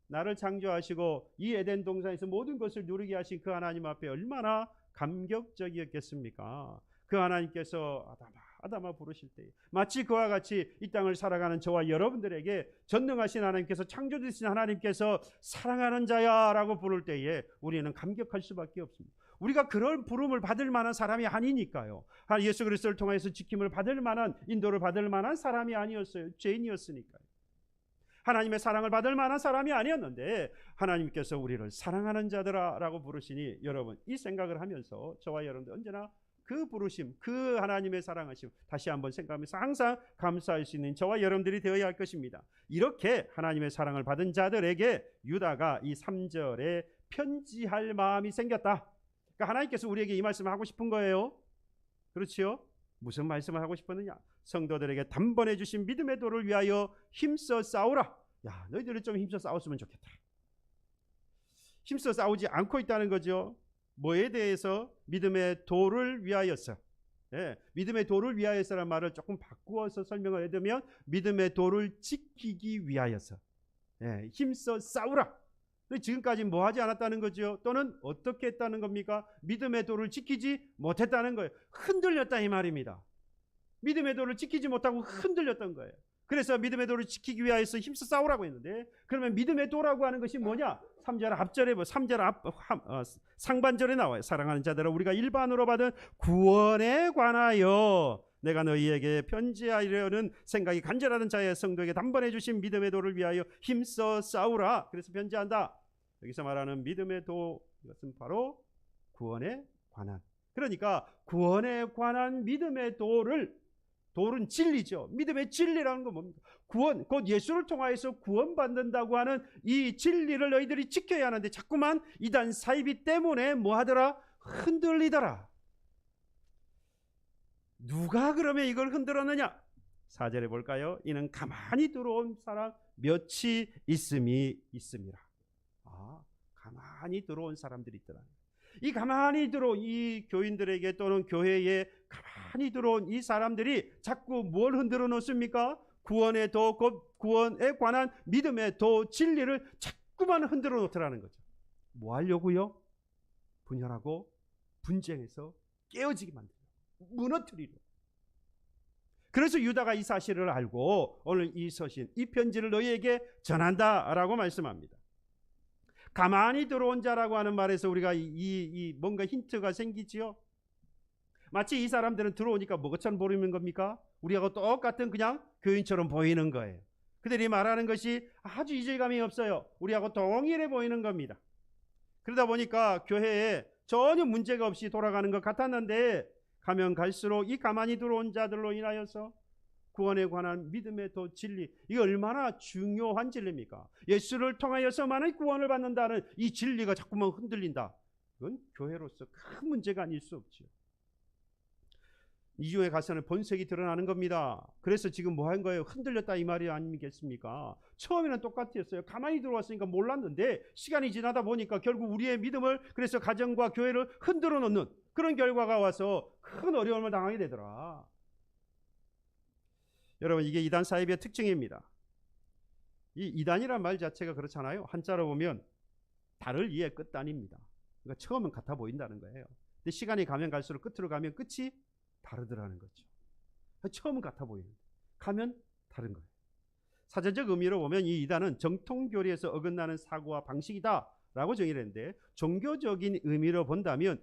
A: 나를 창조하시고 이 에덴 동산에서 모든 것을 누리게 하신 그 하나님 앞에 얼마나 감격적이었겠습니까? 그 하나님께서 아담아 부르실 때 마치 그와 같이 이 땅을 살아가는 저와 여러분들에게 전능하신 하나님께서, 창조주신 하나님께서 사랑하는 자야 라고 부를 때에 우리는 감격할 수밖에 없습니다. 우리가 그런 부름을 받을 만한 사람이 아니니까요. 예수 그리스도를 통해서 지킴을 받을 만한, 인도를 받을 만한 사람이 아니었어요. 죄인이었으니까요. 하나님의 사랑을 받을 만한 사람이 아니었는데 하나님께서 우리를 사랑하는 자들아 라고 부르시니, 여러분 이 생각을 하면서 저와 여러분들 언제나 그 부르심, 그 하나님의 사랑하심 다시 한번 생각하면서 항상 감사할 수 있는 저와 여러분들이 되어야 할 것입니다. 이렇게 하나님의 사랑을 받은 자들에게 유다가 이 3절에 편지할 마음이 생겼다. 그러니까 하나님께서 우리에게 이 말씀을 하고 싶은 거예요. 그렇지요? 무슨 말씀을 하고 싶었느냐? 성도들에게 단번에 주신 믿음의 도를 위하여 힘써 싸우라. 야, 너희들은 좀 힘써 싸웠으면 좋겠다. 힘써 싸우지 않고 있다는 거죠. 뭐에 대해서? 믿음의 도를 위하여서. 예, 믿음의 도를 위하여서라는 말을 조금 바꾸어서 설명을 해두면 믿음의 도를 지키기 위하여서. 예, 힘써 싸우라. 지금까지 뭐 하지 않았다는 거죠? 또는 어떻게 했다는 겁니까? 믿음의 도를 지키지 못했다는 거예요. 흔들렸다 이 말입니다. 믿음의 도를 지키지 못하고 흔들렸던 거예요. 그래서 믿음의 도를 지키기 위해서 힘써 싸우라고 했는데, 그러면 믿음의 도라고 하는 것이 뭐냐? 3절 앞절에 3절 상반절에 나와요. 사랑하는 자들아, 우리가 일반으로 받은 구원에 관하여 내가 너희에게 편지하려는 생각이 간절하던 자의 성도에게 단번에 주신 믿음의 도를 위하여 힘써 싸우라. 그래서 편지한다. 여기서 말하는 믿음의 도, 이것은 바로 구원에 관한, 그러니까 구원에 관한 믿음의 도를, 도는 진리죠. 믿음의 진리라는 건 뭡니까? 구원, 곧 예수를 통하여서 구원받는다고 하는 이 진리를 너희들이 지켜야 하는데 자꾸만 이단 사이비 때문에 뭐 하더라? 흔들리더라. 누가 그러면 이걸 흔들었느냐? 4절에 볼까요? 이는 가만히 들어온 사람 몇이 있음이 있습니다. 가만히 들어온 사람들이 있더라. 이 가만히 들어온 이 교인들에게 또는 교회에 가만히 들어온 이 사람들이 자꾸 뭘 흔들어 놓습니까? 구원에 관한 믿음의 도, 진리를 자꾸만 흔들어 놓더라는 거죠. 뭐 하려고요? 분열하고 분쟁해서 깨어지게 만들고 무너뜨리려. 그래서 유다가 이 사실을 알고 오늘 이 서신, 이 편지를 너희에게 전한다라고 말씀합니다. 가만히 들어온 자라고 하는 말에서 우리가 뭔가 힌트가 생기지요. 마치 이 사람들은 들어오니까 뭐처럼 보이는 겁니까? 우리하고 똑같은 그냥 교인처럼 보이는 거예요. 그들이 말하는 것이 아주 이질감이 없어요. 우리하고 동일해 보이는 겁니다. 그러다 보니까 교회에 전혀 문제가 없이 돌아가는 것 같았는데 가면 갈수록 이 가만히 들어온 자들로 인하여서 구원에 관한 믿음의 도, 진리, 이게 얼마나 중요한 진리입니까? 예수를 통하여서만의 구원을 받는다는 이 진리가 자꾸만 흔들린다. 이건 교회로서 큰 문제가 아닐 수 없죠. 이중에 가서는 본색이 드러나는 겁니다. 그래서 지금 뭐 한 거예요? 흔들렸다 이 말이 아니겠습니까? 처음에는 똑같았어요. 가만히 들어왔으니까 몰랐는데 시간이 지나다 보니까 결국 우리의 믿음을, 그래서 가정과 교회를 흔들어 놓는 그런 결과가 와서 큰 어려움을 당하게 되더라. 여러분, 이게 이단 사이비의 특징입니다. 이 이단이란 말 자체가 그렇잖아요. 한자로 보면 달을 이의 끝단입니다. 그러니까 처음은 같아 보인다는 거예요. 근데 시간이 가면 갈수록 끝으로 가면 끝이 다르더라는 거죠. 처음은 같아 보이는데 가면 다른 거예요. 사전적 의미로 보면 이 이단은 정통교리에서 어긋나는 사고와 방식이다라고 정의를 했는데, 종교적인 의미로 본다면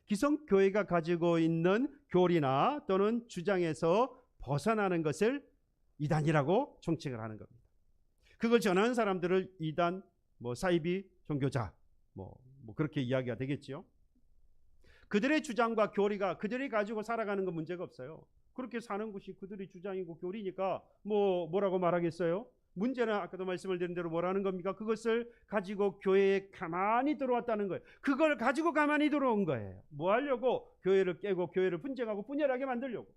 A: 기성교회가 가지고 있는 교리나 또는 주장에서 벗어나는 것을 이단이라고 총칭을 하는 겁니다. 그걸 전하는 사람들을 이단, 사이비 종교자, 그렇게 이야기가 되겠죠. 그들의 주장과 교리가 그들이 가지고 살아가는 건 문제가 없어요. 그렇게 사는 것이 그들의 주장이고 교리니까 뭐라고 말하겠어요? 문제는 아까도 말씀을 드린 대로 뭐라는 겁니까? 그것을 가지고 교회에 가만히 들어왔다는 거예요. 그걸 가지고 가만히 들어온 거예요. 뭐 하려고? 교회를 깨고 교회를 분쟁하고 분열하게 만들려고,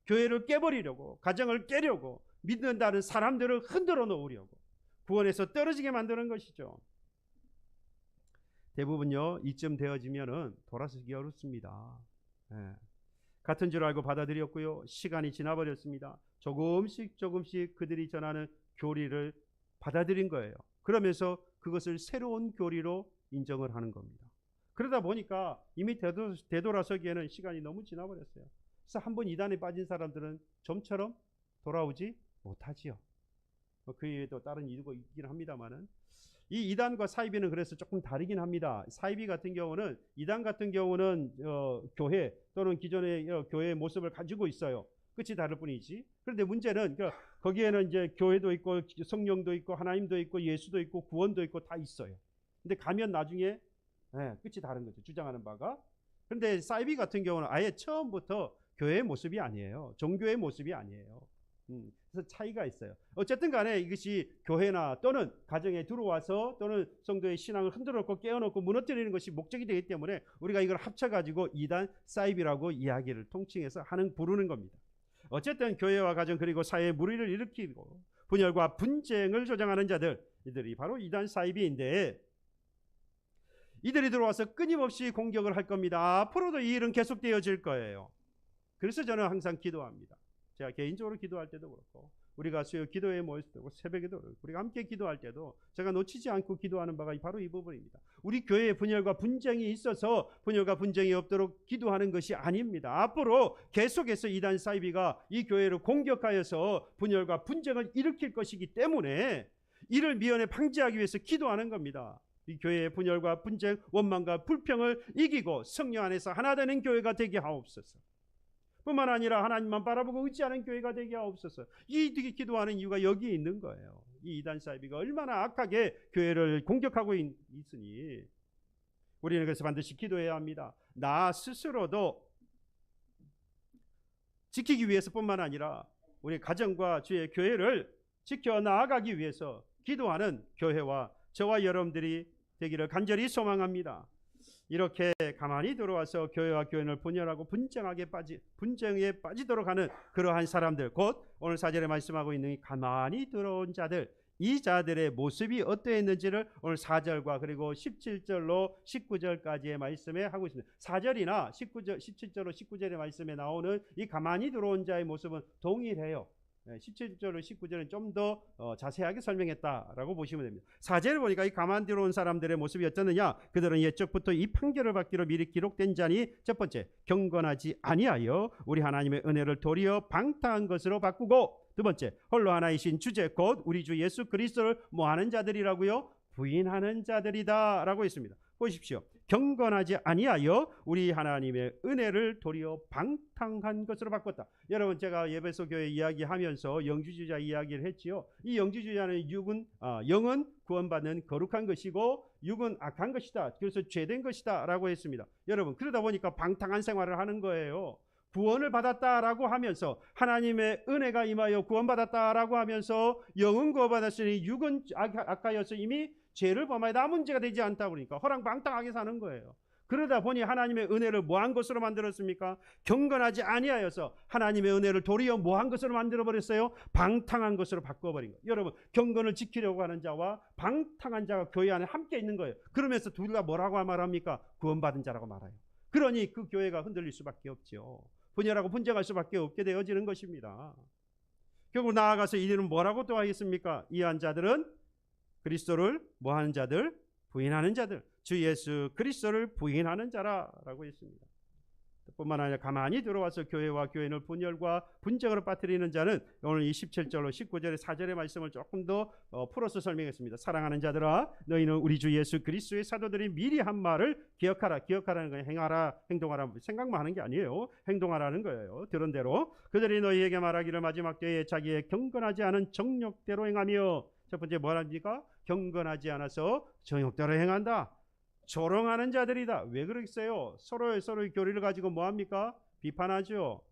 A: 교회를 깨버리려고, 가정을 깨려고, 믿는다는 사람들을 흔들어 놓으려고, 구원에서 떨어지게 만드는 것이죠. 대부분요, 이쯤 되어지면은 돌아서기 어렵습니다. 같은 줄 알고 받아들였고요, 시간이 지나버렸습니다. 조금씩 그들이 전하는 교리를 받아들인 거예요. 그러면서 그것을 새로운 교리로 인정을 하는 겁니다. 그러다 보니까 이미 되돌아서기에는 시간이 너무 지나버렸어요. 그래서 한번 이단에 빠진 사람들은 좀처럼 돌아오지 못하지요. 그 외에도 다른 이유가 있긴 합니다만은, 이 이단과 사이비는 그래서 조금 다르긴 합니다. 사이비 같은 경우는, 이단 같은 경우는 교회 또는 기존의 교회의 모습을 가지고 있어요. 끝이 다를 뿐이지. 그런데 문제는 거기에는 이제 교회도 있고 성령도 있고 하나님도 있고 예수도 있고 구원도 있고 다 있어요. 근데 가면 나중에 끝이 다른 거죠, 주장하는 바가. 그런데 사이비 같은 경우는 아예 처음부터 교회의 모습이 아니에요. 종교의 모습이 아니에요. 그래서 차이가 있어요. 어쨌든 간에 이것이 교회나 또는 가정에 들어와서 또는 성도의 신앙을 흔들어놓고 깨어놓고 무너뜨리는 것이 목적이 되기 때문에 우리가 이걸 합쳐가지고 이단 사이비라고 이야기를 통칭해서 부르는 겁니다. 어쨌든 교회와 가정 그리고 사회에 무리를 일으키고 분열과 분쟁을 조장하는 자들, 이들이 바로 이단 사이비인데, 이들이 들어와서 끊임없이 공격을 할 겁니다. 앞으로도 이 일은 계속되어질 거예요. 그래서 저는 항상 기도합니다. 제가 개인적으로 기도할 때도 그렇고, 우리가 수요 기도회에 모였을 때고 새벽에도 그렇고, 우리가 함께 기도할 때도 제가 놓치지 않고 기도하는 바가 바로 이 부분입니다. 우리 교회에 분열과 분쟁이 있어서 분열과 분쟁이 없도록 기도하는 것이 아닙니다. 앞으로 계속해서 이단 사이비가 이 교회를 공격하여서 분열과 분쟁을 일으킬 것이기 때문에 이를 미연에 방지하기 위해서 기도하는 겁니다. 이 교회의 분열과 분쟁, 원망과 불평을 이기고 성령 안에서 하나 되는 교회가 되게 하옵소서. 뿐만 아니라 하나님만 바라보고 의지하는 교회가 되게 하옵소서. 이 기도하는 이유가 여기에 있는 거예요. 이 이단 사이비가 얼마나 악하게 교회를 공격하고 있으니 우리는 그래서 반드시 기도해야 합니다. 나 스스로도 지키기 위해서뿐만 아니라 우리 가정과 주의 교회를 지켜나가기 위해서 기도하는 교회와 저와 여러분들이 되기를 간절히 소망합니다. 이렇게 가만히 들어와서 교회와 교인을 분열하고 분쟁에 빠지도록 하는 그러한 사람들, 곧 오늘 4절에 말씀하고 있는 이 가만히 들어온 자들, 이 자들의 모습이 어떠했는지를 오늘 4절과 그리고 17절로 19절까지의 말씀에 하고 있습니다. 4절이나 19절, 17절로 19절의 말씀에 나오는 이 가만히 들어온 자의 모습은 동일해요. 17절로 19절은 좀 더 자세하게 설명했다라고 보시면 됩니다. 4절을 보니까 이 가만 들어온 사람들의 모습이 어쩌느냐? 그들은 옛적부터 이 판결을 받기로 미리 기록된 자니 첫 번째, 경건하지 아니하여 우리 하나님의 은혜를 도리어 방탕한 것으로 바꾸고, 두 번째, 홀로 하나이신 주제 곧 우리 주 예수 그리스도를 뭐하는 자들이라고요? 부인하는 자들이다 라고 했습니다. 보십시오. 경건하지 아니하여 우리 하나님의 은혜를 도리어 방탕한 것으로 바꿨다. 여러분, 제가 예배소 교회 이야기하면서 영주주의자 이야기를 했지요. 이 영주주의자는 영은 구원받는 거룩한 것이고 육은 악한 것이다. 그래서 죄된 것이다 라고 했습니다. 여러분, 그러다 보니까 방탕한 생활을 하는 거예요. 구원을 받았다라고 하면서, 하나님의 은혜가 임하여 구원받았다라고 하면서 영은 구원받았으니 육은 악하여서 이미 죄를 범하여 아무 문제가 되지 않다 보니까 허랑방탕하게 사는 거예요. 그러다 보니 하나님의 은혜를 뭐한 것으로 만들었습니까? 경건하지 아니하여서 하나님의 은혜를 도리어 뭐한 것으로 만들어버렸어요? 방탕한 것으로 바꿔버린 거예요. 여러분, 경건을 지키려고 하는 자와 방탕한 자가 교회 안에 함께 있는 거예요. 그러면서 둘 다 뭐라고 말합니까? 구원받은 자라고 말해요. 그러니 그 교회가 흔들릴 수밖에 없죠. 분열하고 분쟁할 수밖에 없게 되어지는 것입니다. 결국 나아가서 이들은 뭐라고 또 하겠습니까? 이한 자들은 그리스도를 뭐하는 자들? 부인하는 자들. 주 예수 그리스도를 부인하는 자라고 했습니다. 뿐만 아니라 가만히 들어와서 교회와 교인을 분열과 분쟁으로 빠뜨리는 자는 오늘 이 17절로 19절의 4절의 말씀을 조금 더 풀어서 설명했습니다. 사랑하는 자들아, 너희는 우리 주 예수 그리스도의 사도들이 미리 한 말을 기억하라. 기억하라는 건 행하라, 행동하라, 생각만 하는 게 아니에요. 행동하라는 거예요. 들은 대로 그들이 너희에게 말하기를 마지막 때에 자기의 경건하지 않은 정욕대로 행하며, 첫 번째 뭐랍니까? 경건하지 않아서 정욕대로 행한다. 조롱하는 자들이다. 왜 그러겠어요? 서로의 교리를 가지고 뭐합니까? 비판하죠.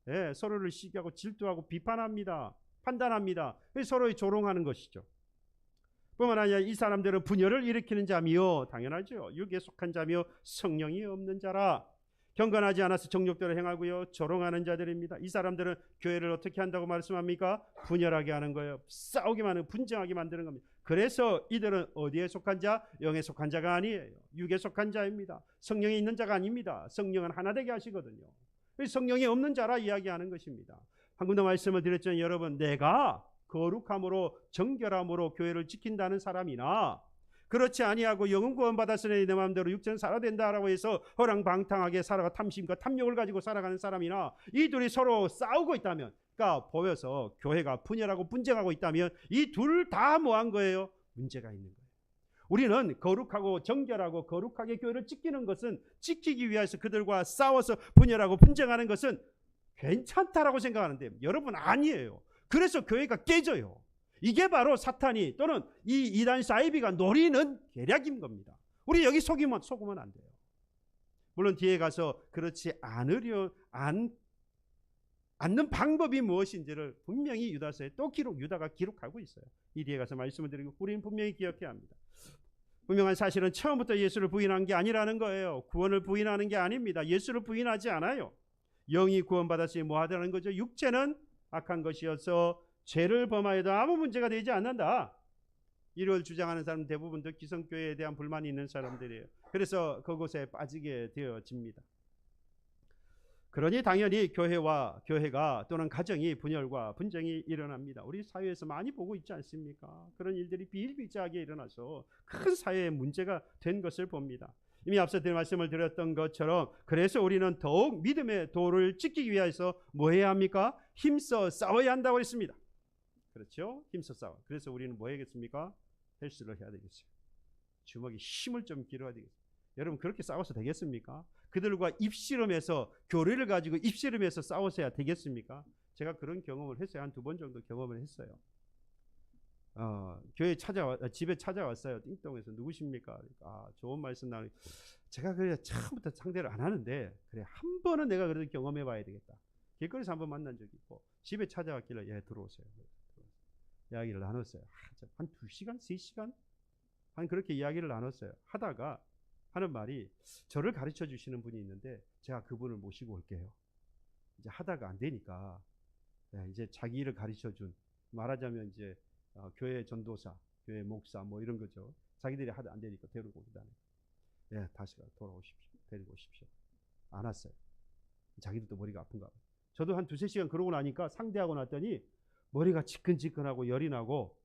A: 예, 서로를 시기하고 질투하고 비판합니다. 판단합니다. 서로의 조롱하는 것이죠. 뿐만 아니라 이 사람들은 분열을 일으키는 자며, 당연하죠. 육에 속한 자며 성령이 없는 자라. 경건하지 않아서 정욕대로 행하고요, 조롱하는 자들입니다. 이 사람들은 교회를 어떻게 한다고 말씀합니까? 분열하게 하는 거예요. 싸우게 만들고 분쟁하게 만드는 겁니다. 그래서 이들은 어디에 속한 자? 영에 속한 자가 아니에요. 육에 속한 자입니다. 성령이 있는 자가 아닙니다. 성령은 하나 되게 하시거든요. 성령이 없는 자라 이야기하는 것입니다. 한 번 더 말씀을 드렸죠. 여러분, 내가 거룩함으로 정결함으로 교회를 지킨다는 사람이나, 그렇지 아니하고 영은 구원받았으니 내 마음대로 육체는 살아야 된다라고 해서 허랑방탕하게 살아가 탐심과 탐욕을 가지고 살아가는 사람이나, 이 둘이 서로 싸우고 있다면, 그러니까 보여서 교회가 분열하고 분쟁하고 있다면 이 둘 다 뭐한 거예요? 문제가 있는 거예요. 우리는 거룩하고 정결하고 거룩하게 교회를 지키는 것은, 지키기 위해서 그들과 싸워서 분열하고 분쟁하는 것은 괜찮다라고 생각하는데, 여러분 아니에요. 그래서 교회가 깨져요. 이게 바로 사탄이 또는 이 이단 사이비가 노리는 계략인 겁니다. 우리 여기 속으면 안 돼요. 물론 뒤에 가서 그렇지 않는 방법이 무엇인지를 분명히 유다서에 또 유다가 기록하고 있어요. 이 뒤에 가서 말씀을 드리고 우리는 분명히 기억해야 합니다. 분명한 사실은 처음부터 예수를 부인한 게 아니라는 거예요. 구원을 부인하는 게 아닙니다. 예수를 부인하지 않아요. 영이 구원받았으니 뭐 하자는 거죠? 육체는 악한 것이어서 죄를 범하여도 아무 문제가 되지 않는다. 이를 주장하는 사람 대부분도 기성교회에 대한 불만이 있는 사람들이에요. 그래서 그곳에 빠지게 되어집니다. 그러니 당연히 교회가 또는 가정이 분열과 분쟁이 일어납니다. 우리 사회에서 많이 보고 있지 않습니까? 그런 일들이 비일비재하게 일어나서 큰 사회의 문제가 된 것을 봅니다. 이미 앞서 말씀을 드렸던 것처럼, 그래서 우리는 더욱 믿음의 도를 지키기 위해서 뭐 해야 합니까? 힘써 싸워야 한다고 했습니다. 그렇죠? 힘써 싸워. 그래서 우리는 뭐 해야겠습니까? 헬스를 해야 되겠어요. 주먹에 힘을 좀 길어야 되겠어요. 여러분, 그렇게 싸워서 되겠습니까? 그들과 입씨름해서, 교리를 가지고 입씨름해서 싸워서야 되겠습니까? 제가 그런 경험을 했어요. 한 2번 정도 경험을 했어요. 집에 찾아왔어요. 띵동에서. 누구십니까? 좋은 말씀 나누니, 제가 그래 처음부터 상대를 안 하는데, 그래 한 번은 내가 그래도 경험해 봐야 되겠다. 길거리에서 한번 만난 적이 있고, 집에 찾아왔길래, 예, 들어오세요. 이야기를 나눴어요. 한 2시간, 3시간? 한 그렇게 이야기를 나눴어요. 하다가 하는 말이, 저를 가르쳐 주시는 분이 있는데 제가 그분을 모시고 올게요. 이제 하다가 안 되니까, 이제 자기 일을 가르쳐 준, 말하자면 이제 교회 전도사, 교회 목사 뭐 이런 거죠. 자기들이 하도 안 되니까 데리고 오다니. 예, 다시 돌아오십시오. 데리고 오십시오. 안 왔어요. 자기들도 머리가 아픈가 봐요. 저도 한 2-3시간 그러고 나니까 상대하고 났더니 머리가 지끈지끈하고 열이 나고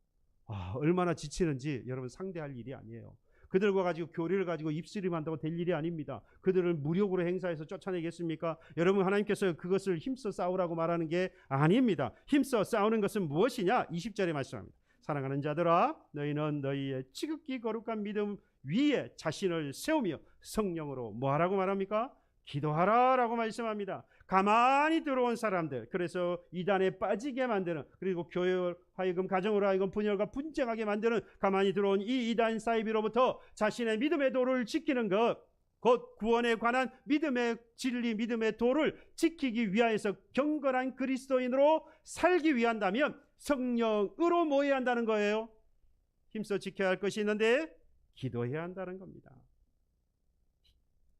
A: 얼마나 지치는지 여러분 상대할 일이 아니에요. 그들과 가지고 교리를 가지고 입술이 만다고 될 일이 아닙니다. 그들을 무력으로 행사해서 쫓아내겠습니까? 여러분 하나님께서 그것을 힘써 싸우라고 말하는 게 아닙니다. 힘써 싸우는 것은 무엇이냐? 20절에 말씀합니다. 사랑하는 자들아 너희는 너희의 지극히 거룩한 믿음 위에 자신을 세우며 성령으로 뭐하라고 말합니까? 기도하라 라고 말씀합니다. 가만히 들어온 사람들, 그래서 이단에 빠지게 만드는, 그리고 교회를 하여금 가정으로 하여금 분열과 분쟁하게 만드는 가만히 들어온 이 이단 사이비로부터 자신의 믿음의 도를 지키는 것, 곧 구원에 관한 믿음의 진리, 믿음의 도를 지키기 위하여서 경건한 그리스도인으로 살기 위한다면 성령으로 뭐 해야 한다는 거예요? 힘써 지켜야 할 것이 있는데 기도해야 한다는 겁니다.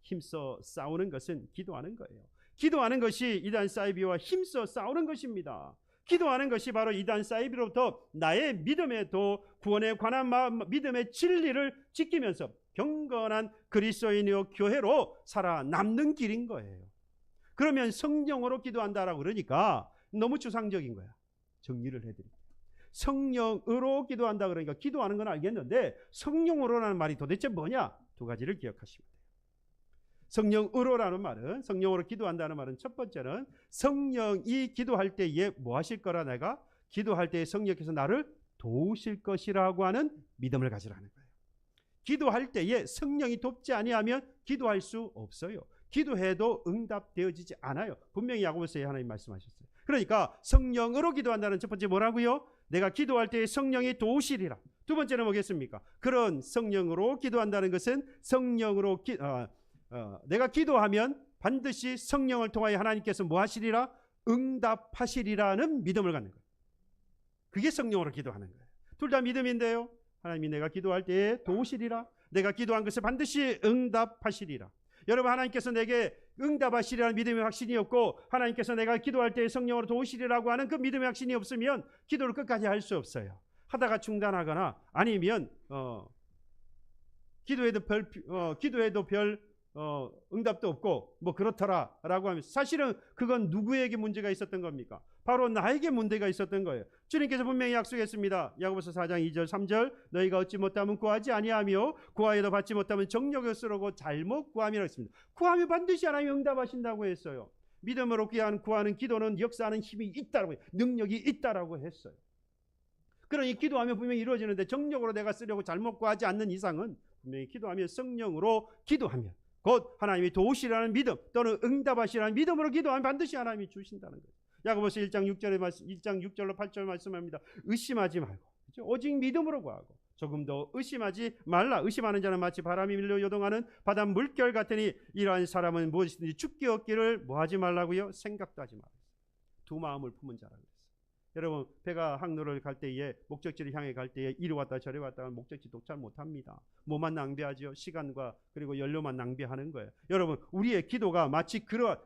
A: 힘써 싸우는 것은 기도하는 거예요. 기도하는 것이 이단 사이비와 힘써 싸우는 것입니다. 기도하는 것이 바로 이단 사이비로부터 나의 믿음의 도, 구원에 관한 믿음의 진리를 지키면서 경건한 그리스도인이요 교회로 살아남는 길인 거예요. 그러면 성령으로 기도한다라고 그러니까 너무 추상적인 거야. 정리를 해드릴게요. 성령으로 기도한다 그러니까 기도하는 건 알겠는데 성령으로라는 말이 도대체 뭐냐? 2가지를 기억하시면 돼요. 성령으로라는 말은, 성령으로 기도한다는 말은 첫 번째는 성령이 기도할 때에 뭐 하실 거라, 내가 기도할 때에 성령께서 나를 도우실 것이라고 하는 믿음을 가지라는 거예요. 기도할 때에 성령이 돕지 아니하면 기도할 수 없어요. 기도해도 응답되어지지 않아요. 분명히 야고보서에 하나님 말씀하셨어요. 그러니까 성령으로 기도한다는 첫 번째 뭐라고요? 내가 기도할 때에 성령이 도우시리라. 두 번째는 뭐겠습니까? 그런 성령으로 기도한다는 것은 성령으로 내가 기도하면 반드시 성령을 통하여 하나님께서 뭐 하시리라? 응답하시리라는 믿음을 갖는 거예요. 그게 성령으로 기도하는 거예요. 둘 다 믿음인데요. 하나님이 내가 기도할 때에 도우시리라. 내가 기도한 것을 반드시 응답하시리라. 여러분 하나님께서 내게 응답하시리라는 믿음의 확신이 없고 하나님께서 내가 기도할 때에 성령으로 도우시리라고 하는 그 믿음의 확신이 없으면 기도를 끝까지 할 수 없어요. 하다가 중단하거나 아니면 기도해도 별 응답도 없고 뭐 그렇더라라고 하면서 사실은 그건 누구에게 문제가 있었던 겁니까? 바로 나에게 문제가 있었던 거예요. 주님께서 분명히 약속했습니다. 야고보서 4장 2절 3절 너희가 얻지 못하면 구하지 아니하며 구하여도 받지 못하면 정욕을 쓰려고 잘못 구함이라고 했습니다. 구하면 반드시 하나님이 응답하신다고 했어요. 믿음으로 구하는 기도는 역사하는 힘이 있다라고, 능력이 있다라고 했어요. 그러니 기도하면 분명히 이루어지는데 정욕으로 내가 쓰려고 잘못 구하지 않는 이상은 분명히 기도하면 성령으로 기도하면 곧 하나님이 도우시라는 믿음 또는 응답하시라는 믿음으로 기도하면 반드시 하나님이 주신다는 거예요. 야고보서 1장 6절로 8절 말씀합니다. 의심하지 말고, 그렇죠? 오직 믿음으로 구하고 조금 더 의심하지 말라. 의심하는 자는 마치 바람이 밀려 요동하는 바다 물결 같으니 이러한 사람은 무엇이든지 죽게 얻기를 뭐 하지 말라고요? 생각도 하지 말라. 두 마음을 품은 자라고 했어요. 여러분 배가 항로를 갈 때에 목적지를 향해 갈 때에 이리 왔다 저리 왔다가 목적지 도착 못합니다. 뭐만 낭비하죠? 시간과 그리고 연료만 낭비하는 거예요. 여러분 우리의 기도가 마치 그러한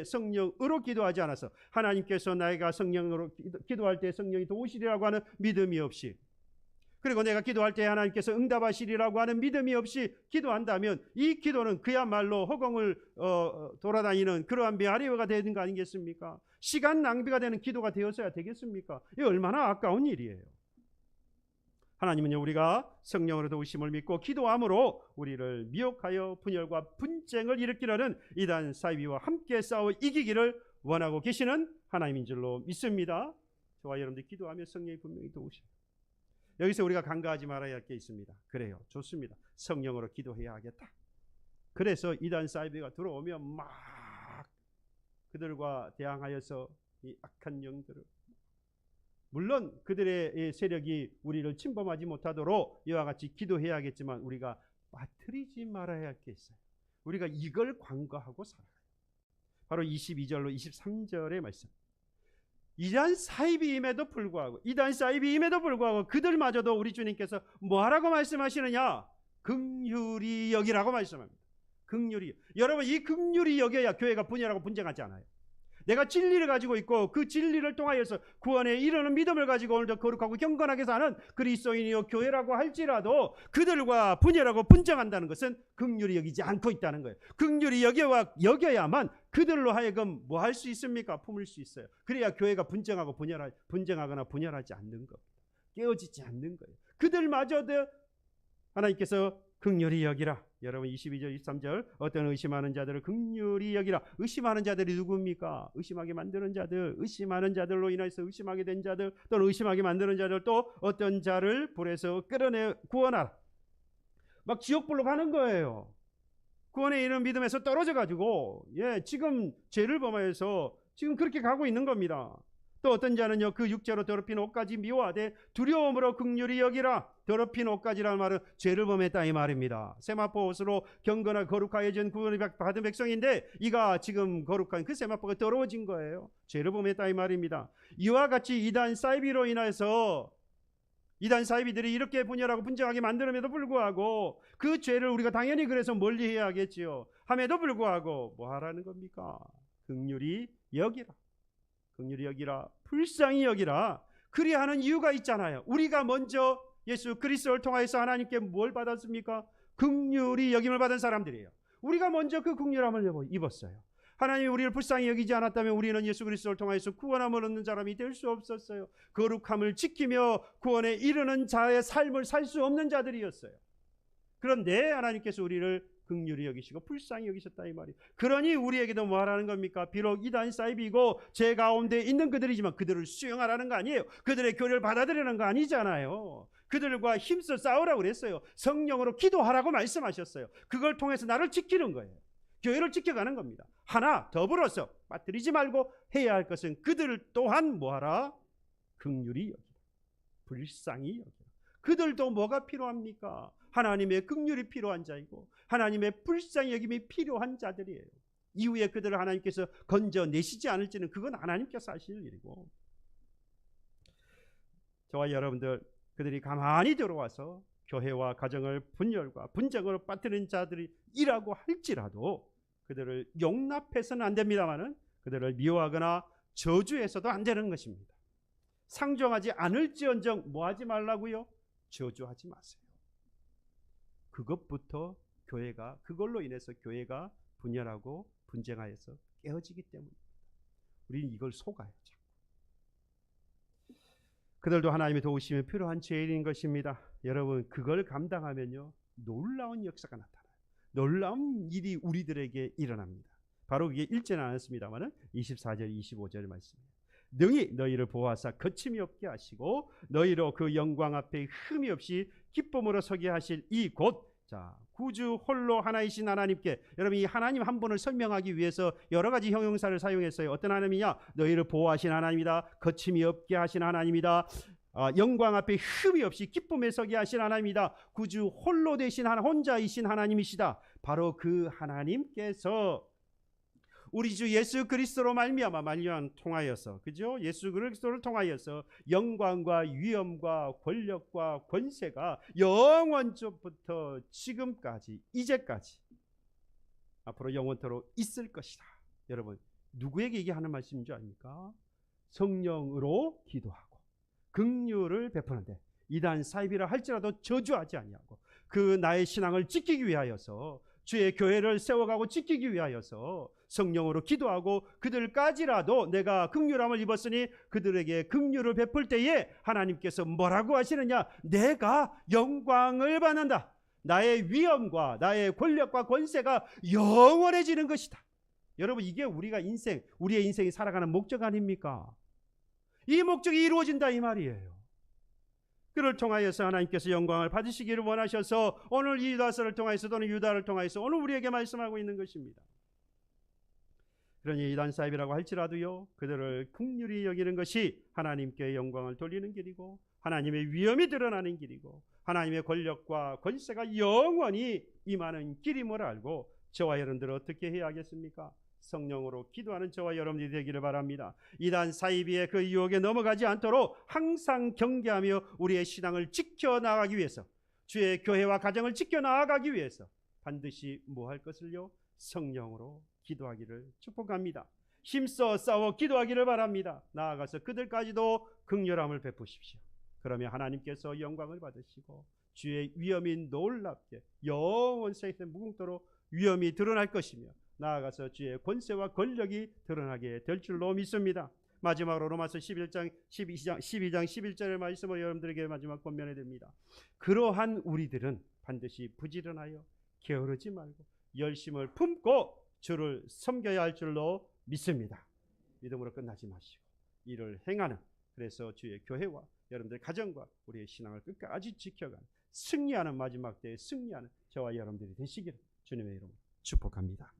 A: 성령으로 기도하지 않아서 하나님께서 나이가 성령으로 기도할 때 성령이 도우시리라고 하는 믿음이 없이, 그리고 내가 기도할 때 하나님께서 응답하시리라고 하는 믿음이 없이 기도한다면 이 기도는 그야말로 허공을 돌아다니는 그러한 메아리가 되는 거 아니겠습니까? 시간 낭비가 되는 기도가 되어서야 되겠습니까? 이 얼마나 아까운 일이에요. 하나님은요 우리가 성령으로 도우심을 믿고 기도함으로 우리를 미혹하여 분열과 분쟁을 일으키려는 이단 사이비와 함께 싸워 이기기를 원하고 계시는 하나님인 줄로 믿습니다. 저와 여러분들 기도하며 성령이 분명히 도우십니다. 여기서 우리가 간과하지 말아야 할 게 있습니다. 그래요, 좋습니다. 성령으로 기도해야 하겠다. 그래서 이단 사이비가 들어오면 막 그들과 대항하여서 이 악한 영들을, 물론 그들의 세력이 우리를 침범하지 못하도록 이와 같이 기도해야겠지만 우리가 빠뜨리지 말아야 할 게 있어요. 우리가 이걸 간과하고 살아가요. 바로 22절로 23절의 말씀. 이단 사이비임에도 불구하고 그들마저도 우리 주님께서 뭐하라고 말씀하시느냐? 긍휼히 여기라고 말씀합니다. 긍휼히. 여러분 이 긍휼히 여겨야 교회가 분열하고 분쟁하지 않아요. 내가 진리를 가지고 있고 그 진리를 통하여서 구원에 이르는 믿음을 가지고 오늘도 거룩하고 경건하게 사는 그리스도인이요 교회라고 할지라도 그들과 분열하고 분쟁한다는 것은 긍휼히 여기지 않고 있다는 거예요. 긍휼히 여겨야만 그들로 하여금 뭐 할 수 있습니까? 품을 수 있어요. 그래야 교회가 분쟁하거나 분열하지 않는 것, 깨어지지 않는 거예요. 그들마저도 하나님께서 긍휼히 여기라. 여러분 22절 23절 어떤 의심하는 자들을 긍휼히 여기라. 의심하는 자들이 누굽니까? 의심하게 만드는 자들, 의심하는 자들로 인해서 의심하게 된 자들, 또는 의심하게 만드는 자들, 또 어떤 자를 불에서 끌어내 구원하라. 막 지옥불로 가는 거예요. 구원에 이르는 믿음에서 떨어져 가지고 지금 죄를 범하여서 지금 그렇게 가고 있는 겁니다. 또 어떤 자는요 그 육체로 더럽힌 옷까지 미워하되 두려움으로 긍휼히 여기라. 더럽힌 옷까지라는 말은 죄를 범했다 이 말입니다. 세마포 옷으로 경건하고 거룩하여진 구원을 받은 백성인데 이가 지금 거룩한 그 세마포가 더러워진 거예요. 죄를 범했다 이 말입니다. 이와 같이 이단 사이비로 인해서 이단 사이비들이 이렇게 분열하고 분쟁하게 만들음에도 불구하고 그 죄를 우리가 당연히 그래서 멀리해야 하겠지요. 함에도 불구하고 뭐 하라는 겁니까? 긍휼히 여기라. 긍휼히 여기라. 불쌍히 여기라. 그리하는 이유가 있잖아요. 우리가 먼저 예수 그리스도를 통하여서 하나님께 뭘 받았습니까? 긍휼히 여김을 받은 사람들이에요. 우리가 먼저 그 긍휼함을 입었어요. 하나님이 우리를 불쌍히 여기지 않았다면 우리는 예수 그리스도를 통하여서 구원함을 얻는 사람이 될 수 없었어요. 거룩함을 지키며 구원에 이르는 자의 삶을 살 수 없는 자들이었어요. 그런데 하나님께서 우리를 긍휼히 여기시고 불쌍히 여기셨다 이 말이에요. 그러니 우리에게도 뭐 하라는 겁니까? 비록 이단 사이비고 제 가운데 있는 그들이지만 그들을 수용하라는 거 아니에요. 그들의 교리를 받아들이는 거 아니잖아요. 그들과 힘써 싸우라고 그랬어요. 성령으로 기도하라고 말씀하셨어요. 그걸 통해서 나를 지키는 거예요. 교회를 지켜가는 겁니다. 하나 더불어서 빠뜨리지 말고 해야 할 것은 그들을 또한 뭐하라? 긍휼히 여기라. 불쌍히 여기라. 그들도 뭐가 필요합니까? 하나님의 긍휼이 필요한 자이고 하나님의 불쌍히 여김이 필요한 자들이에요. 이후에 그들을 하나님께서 건져내시지 않을지는 그건 하나님께서 하실 일이고, 저와 여러분들 그들이 가만히 들어와서 교회와 가정을 분열과 분쟁으로 빠뜨리는 자들이라고 할지라도 그들을 용납해서는 안 됩니다만은 그들을 미워하거나 저주해서도 안 되는 것입니다. 상종하지 않을지언정 뭐 하지 말라고요? 저주하지 마세요. 그것부터 그걸로 인해서 교회가 분열하고 분쟁하여서 깨어지기 때문입니다. 우리는 이걸 속아야죠. 그들도 하나님의 도우심이 필요한 죄인인 것입니다. 여러분 그걸 감당하면요 놀라운 역사가 나타나요. 놀라운 일이 우리들에게 일어납니다. 바로 그게 읽지는 않았습니다만 24절 25절 말씀이에요. 능히 너희를 보호하사 거침이 없게 하시고 너희로 그 영광 앞에 흠이 없이 기쁨으로 서게 하실 이 곧 구주 홀로 하나이신 하나님께, 여러분 이 하나님 한 분을 설명하기 위해서 여러 가지 형용사를 사용했어요. 어떤 하나님이냐? 너희를 보호하신 하나님이다. 거침이 없게 하신 하나님이다. 영광 앞에 흠이 없이 기쁨에 서게 하신 하나님이다. 구주 홀로 되신 혼자이신 하나님이시다. 바로 그 하나님께서 우리 주 예수 그리스도로 말미암아 통하여서, 그죠? 예수 그리스도를 통하여서 영광과 위엄과 권력과 권세가 영원부터 지금까지 이제까지 앞으로 영원토록 있을 것이다. 여러분 누구에게 얘기하는 말씀인 줄 아닙니까? 성령으로 기도하고 긍휼을 베푸는데 이단 사입이라 할지라도 저주하지 아니하고 그 나의 신앙을 지키기 위하여서 주의 교회를 세워가고 지키기 위하여서 성령으로 기도하고 그들까지라도 내가 긍휼함을 입었으니 그들에게 긍휼을 베풀 때에 하나님께서 뭐라고 하시느냐? 내가 영광을 받는다. 나의 위엄과 나의 권력과 권세가 영원해지는 것이다. 여러분 이게 우리의 인생이 살아가는 목적 아닙니까? 이 목적이 이루어진다 이 말이에요. 그를 통하여서 하나님께서 영광을 받으시기를 원하셔서 오늘 유다서를 통하여서 또는 유다를 통하여서 오늘 우리에게 말씀하고 있는 것입니다. 그러니 이단 사입이라고 할지라도요 그들을 긍휼히 여기는 것이 하나님께 영광을 돌리는 길이고 하나님의 위엄이 드러나는 길이고 하나님의 권력과 권세가 영원히 임하는 길임을 알고 저와 여러분들 어떻게 해야 하겠습니까? 성령으로 기도하는 저와 여러분들이 되기를 바랍니다. 이단 사이비의 그 유혹에 넘어가지 않도록 항상 경계하며 우리의 신앙을 지켜나가기 위해서, 주의 교회와 가정을 지켜나가기 위해서 반드시 뭐 할 것을요? 성령으로 기도하기를 축복합니다. 힘써 싸워 기도하기를 바랍니다. 나아가서 그들까지도 긍휼함을 베푸십시오. 그러면 하나님께서 영광을 받으시고 주의 위엄이 놀랍게 영원 세세 무궁토록 위엄이 드러날 것이며 나아가서 주의 권세와 권력이 드러나게 될 줄로 믿습니다. 마지막으로 로마서 12장 11절의 말씀을 여러분들에게 마지막 권면해 드립니다. 그러한 우리들은 반드시 부지런하여 게으르지 말고 열심을 품고 주를 섬겨야 할 줄로 믿습니다. 믿음으로 끝나지 마시고 이를 행하는, 그래서 주의 교회와 여러분들의 가정과 우리의 신앙을 끝까지 지켜가는, 승리하는, 마지막 때에 승리하는 저와 여러분들이 되시기를 주님의 이름으로 축복합니다.